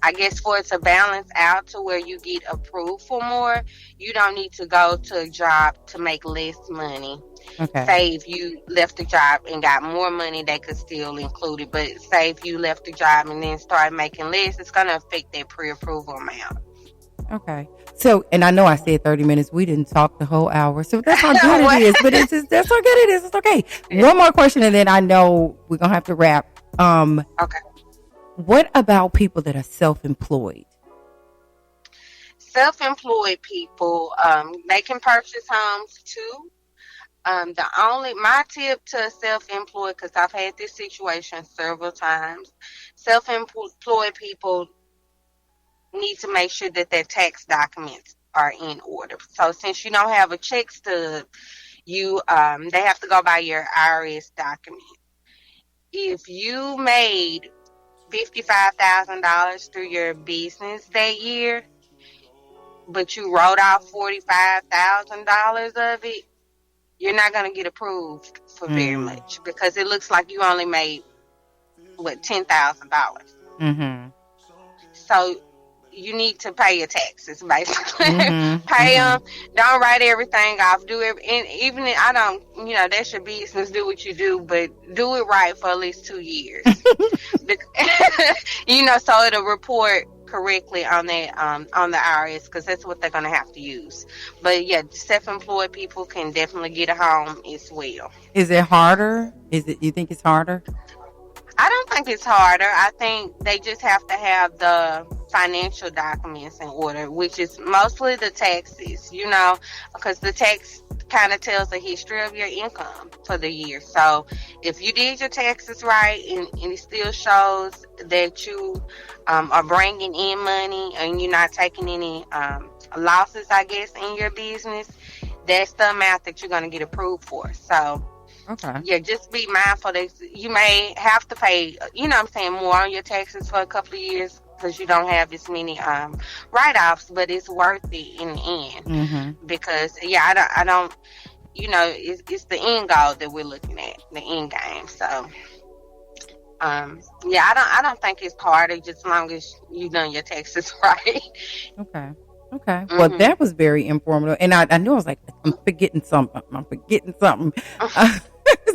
I guess for it to balance out to where you get approved for more, you don't need to go to a job to make less money. Okay. Say if you left the job and got more money, they could still include it. But say if you left the job and then started making less, it's going to affect that pre-approval amount. Okay. So, and I know I said 30 minutes. We didn't talk the whole hour. So that's how good it What? is. But that's how good it is. It's okay. One more question and then I know we're going to have to wrap. Okay. What about people that are self-employed? Self-employed people, they can purchase homes too. My tip to self-employed, because I've had this situation several times, self-employed people need to make sure that their tax documents are in order. So since you don't have a check stub, they have to go by your IRS document. If you made $55,000 through your business that year, but you wrote off $45,000 of it, you're not going to get approved for very Mm, much because it looks like you only made what, $10,000. Mm-hmm. So you need to pay your taxes, basically. Mm-hmm. Pay Mm-hmm. them. Don't write everything off. And even if I don't, that's your business. Do what you do, but do it right for at least 2 years. So it'll report correctly on that on the IRS, because that's what they're gonna have to use. But yeah, self-employed people can definitely get a home as well. Is it harder? You think it's harder? I don't think it's harder. I think they just have to have the financial documents in order, which is mostly the taxes, because the tax kind of tells the history of your income for the year. So if you did your taxes right, and it still shows that you are bringing in money and you're not taking any losses, I guess, in your business, that's the amount that you're going to get approved for. So Okay. yeah, just be mindful that you may have to pay, more on your taxes for a couple of years, because you don't have as many write-offs, but it's worth it in the end. Mm-hmm. Because I don't, it's the end goal that we're looking at, the end game. So I don't think it's harder, just as long as you done your taxes right. Okay. Okay. Mm-hmm. Well, that was very informative, and I knew I was like, I'm forgetting something.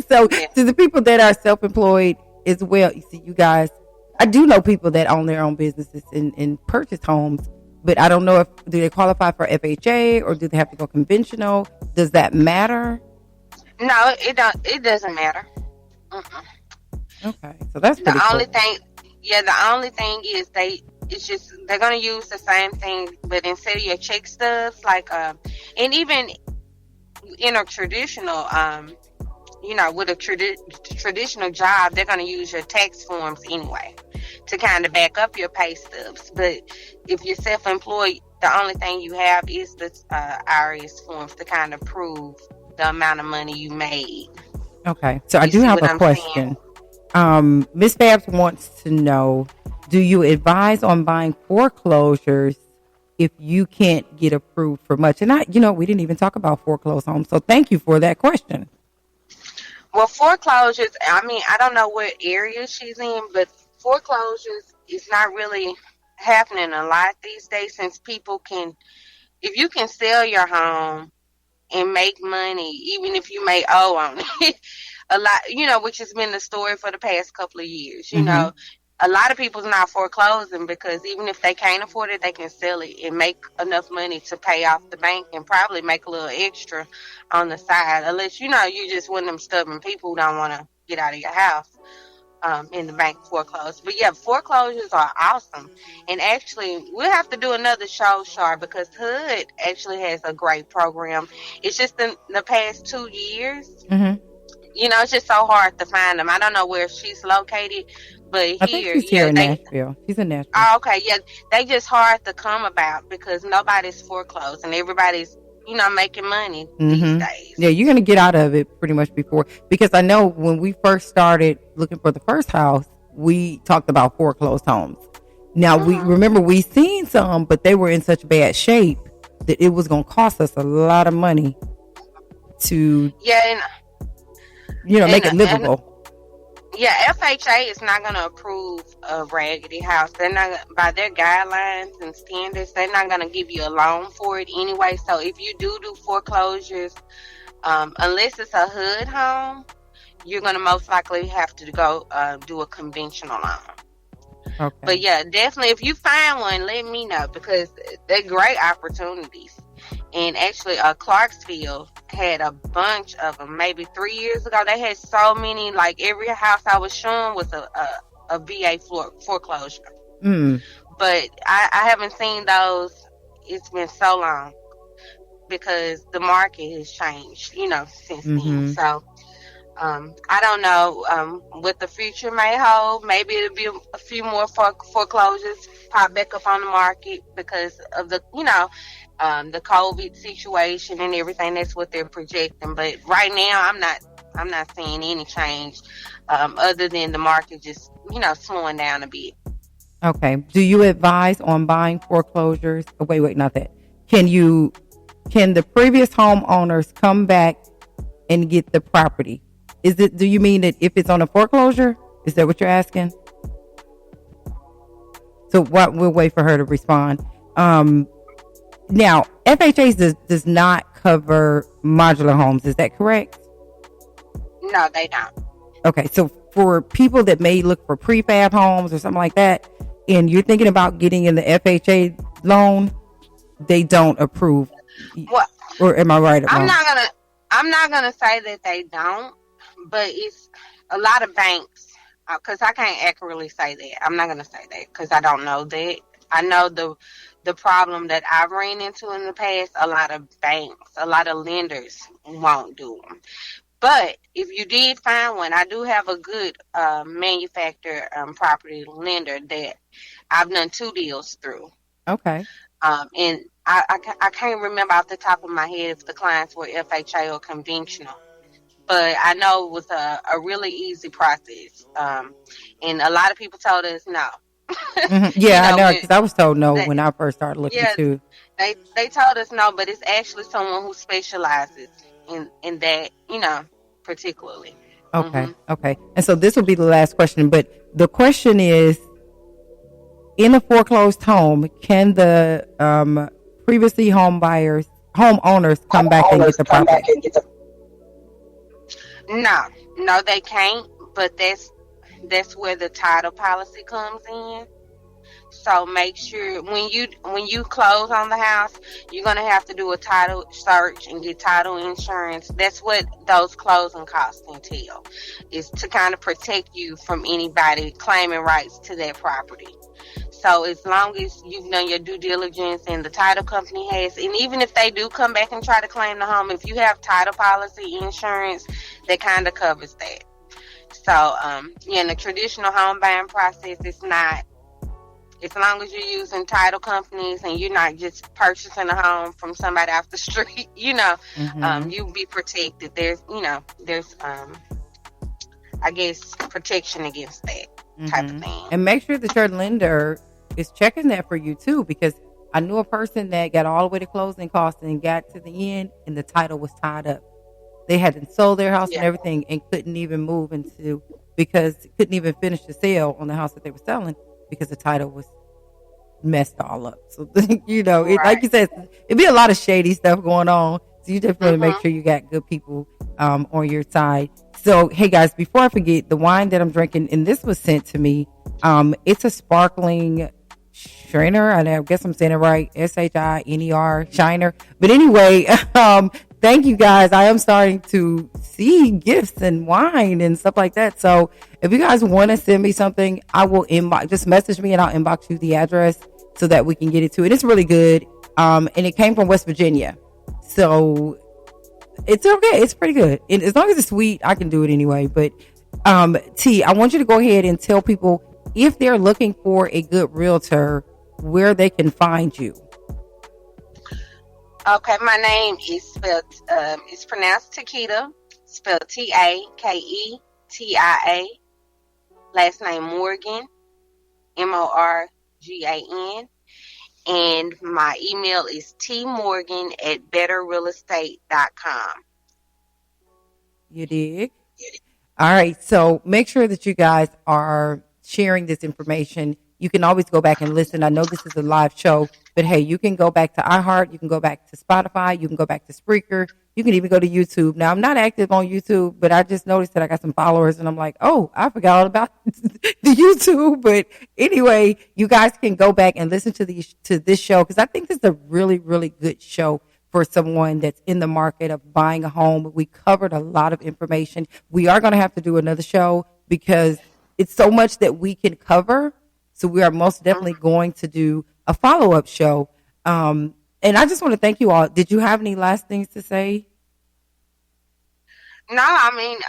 So Yeah. to the people that are self-employed as well, you see, you guys, I do know people that own their own businesses and purchase homes, but I don't know do they qualify for FHA or do they have to go conventional? Does that matter? No, it doesn't matter. Mm-mm. Okay, so that's pretty The only cool. thing is they're gonna use the same thing, but instead of your check stubs, like and even in a traditional with a traditional job, they're gonna use your tax forms anyway to kind of back up your pay stubs. But if you're self-employed, the only thing you have is the IRS forms to kind of prove the amount of money you made. Okay, so I You do see have what a I'm question. saying? Miss Babs wants to know, do you advise on buying foreclosures if you can't get approved for much? And we didn't even talk about foreclosed homes. So thank you for that question. Well, foreclosures, I mean, I don't know what area she's in, but foreclosures is not really happening a lot these days, since if you can sell your home and make money, even if you may owe on it, a lot, which has been the story for the past couple of years. Mm-hmm. A lot of people's not foreclosing because even if they can't afford it, they can sell it and make enough money to pay off the bank and probably make a little extra on the side. Unless, you just one of them stubborn people who don't want to get out of your house in the bank foreclosed. But yeah, foreclosures are awesome. And actually, we'll have to do another show, Shar, because HUD actually has a great program. It's just in the past 2 years. Mm-hmm. It's just so hard to find them. I don't know where she's located, but I think she's here in Nashville. She's in Nashville. Oh, okay, yeah, they just hard to come about because nobody's foreclosed and everybody's making money these days. Yeah, you're gonna get out of it pretty much because I know when we first started looking for the first house, we talked about foreclosed homes. Now we seen some, but they were in such bad shape that it was gonna cost us a lot of money to make it livable. FHA is not going to approve a raggedy house. They're not, by their guidelines and standards, they're not going to give you a loan for it anyway. So if you do foreclosures, unless it's a HUD home, you're going to most likely have to go do a conventional loan. Okay. But yeah, definitely, if you find one, let me know because they're great opportunities. And actually, Clarksville had a bunch of them. Maybe 3 years ago, they had so many. Like every house I was showing was a VA foreclosure. But I haven't seen those. It's been so long because the market has changed, since then. So I don't know what the future may hold. Maybe it'll be a few more foreclosures pop back up on the market because of the COVID situation and everything. That's what they're projecting. But right now, I'm not seeing any change other than the market just slowing down a bit. Okay. Do you advise on buying foreclosures? Oh, wait, not that. Can the previous homeowners come back and get the property? Do you mean that if it's on a foreclosure? Is that what you're asking? So what we'll wait for her to respond. Now, FHA does not cover modular homes. Is that correct? No, they don't. Okay, so for people that may look for prefab homes or something like that, and you're thinking about getting in the FHA loan, they don't approve. Well, or am I right? I'm not gonna say that they don't, but it's a lot of banks. Because I can't accurately say that. I'm not gonna say that because I don't know that. I know the problem that I've ran into in the past. A lot of banks, a lot of lenders won't do them. But if you did find one, I do have a good manufacturer property lender that I've done 2 deals through. Okay. And I can't remember off the top of my head if the clients were FHA or conventional. But I know it was a really easy process. And a lot of people told us no. Mm-hmm. Yeah, I know, because I was told no when I first started looking too. They told us no, but it's actually someone who specializes in that, particularly. Okay, okay. And so this will be the last question, but the question is, in a foreclosed home, can the previously homeowners come back and get the property? No, they can't. But that's where the title policy comes in. So make sure when you close on the house, you're gonna have to do a title search and get title insurance. That's what those closing costs entail, is to kind of protect you from anybody claiming rights to that property. So as long as you've done your due diligence and the title company has, and even if they do come back and try to claim the home, if you have title policy insurance, that kind of covers that. So, in the traditional home buying process, it's not, as long as you're using title companies and you're not just purchasing a home from somebody off the street, you'll be protected. There's I guess, protection against that type of thing. And make sure that your lender is checking that for you too, because I knew a person that got all the way to closing costs and got to the end and the title was tied up. They had sold their house and everything and couldn't even couldn't even finish the sale on the house that they were selling because the title was messed all up. So, like you said, it'd be a lot of shady stuff going on. So you definitely make sure you got good people on your side. So, hey guys, before I forget, the wine that I'm drinking, and this was sent to me, it's a sparkling Shiner. I guess I'm saying it right. Shiner, Shiner. But anyway, thank you guys. I am starting to see gifts and wine and stuff like that. So if you guys want to send me something, I will just message me and I'll inbox you the address so that we can get it to it. It's really good. And it came from West Virginia. So it's okay. It's pretty good. And as long as it's sweet, I can do it anyway. But T, I want you to go ahead and tell people, if they're looking for a good realtor, where they can find you. Okay, my name is spelled, it's pronounced Takeita, spelled Taketia. Last name Morgan, Morgan. And my email is tmorgan@betterrealestate.com. You dig? All right. So make sure that you guys are sharing this information. You can always go back and listen. I know this is a live show, but hey, you can go back to iHeart. You can go back to Spotify. You can go back to Spreaker. You can even go to YouTube. Now, I'm not active on YouTube, but I just noticed that I got some followers and I'm like, oh, I forgot all about the YouTube. But anyway, you guys can go back and listen to this show, because I think this is a really, really good show for someone that's in the market of buying a home. We covered a lot of information. We are going to have to do another show because it's so much that we can cover. So we are most definitely going to do a follow-up show. And I just want to thank you all. Did you have any last things to say? No, I mean,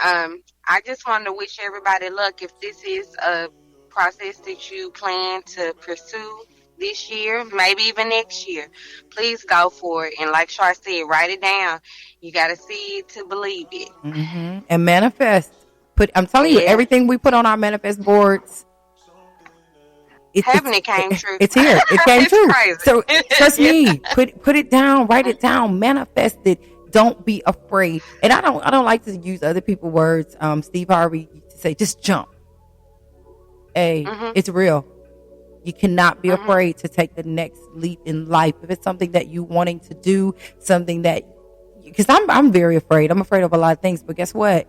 I just wanted to wish everybody luck. If this is a process that you plan to pursue this year, maybe even next year, please go for it. And like Char said, write it down. You got to see it to believe it. Mm-hmm. And manifest. I'm telling you, everything we put on our manifest boards, it came true. It's here. It came true. Crazy. So trust me. Put it down. Write it down. Manifest it. Don't be afraid. And I don't like to use other people's words. Steve Harvey used to say, just jump. Hey, Mhm. it's real. You cannot be Mhm. afraid to take the next leap in life. If it's something that you wanting to do, something that, because I'm very afraid. I'm afraid of a lot of things, but guess what?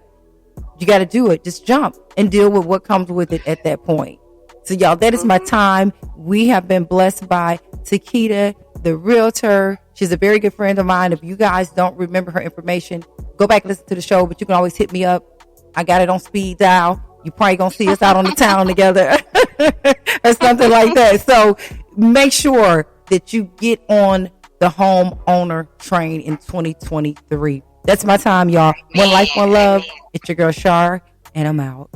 You got to do it. Just jump and deal with what comes with it at that point. So y'all, that is my Mhm. time. We have been blessed by Takeita, the realtor. She's a very good friend of mine. If you guys don't remember her information, go back and listen to the show, but you can always hit me up. I got it on speed dial. You probably gonna see us out on the town together or something like that. So make sure that you get on the homeowner train in 2023. That's my time, y'all. One life, Amen. one love. Amen. It's your girl Shar, and I'm out.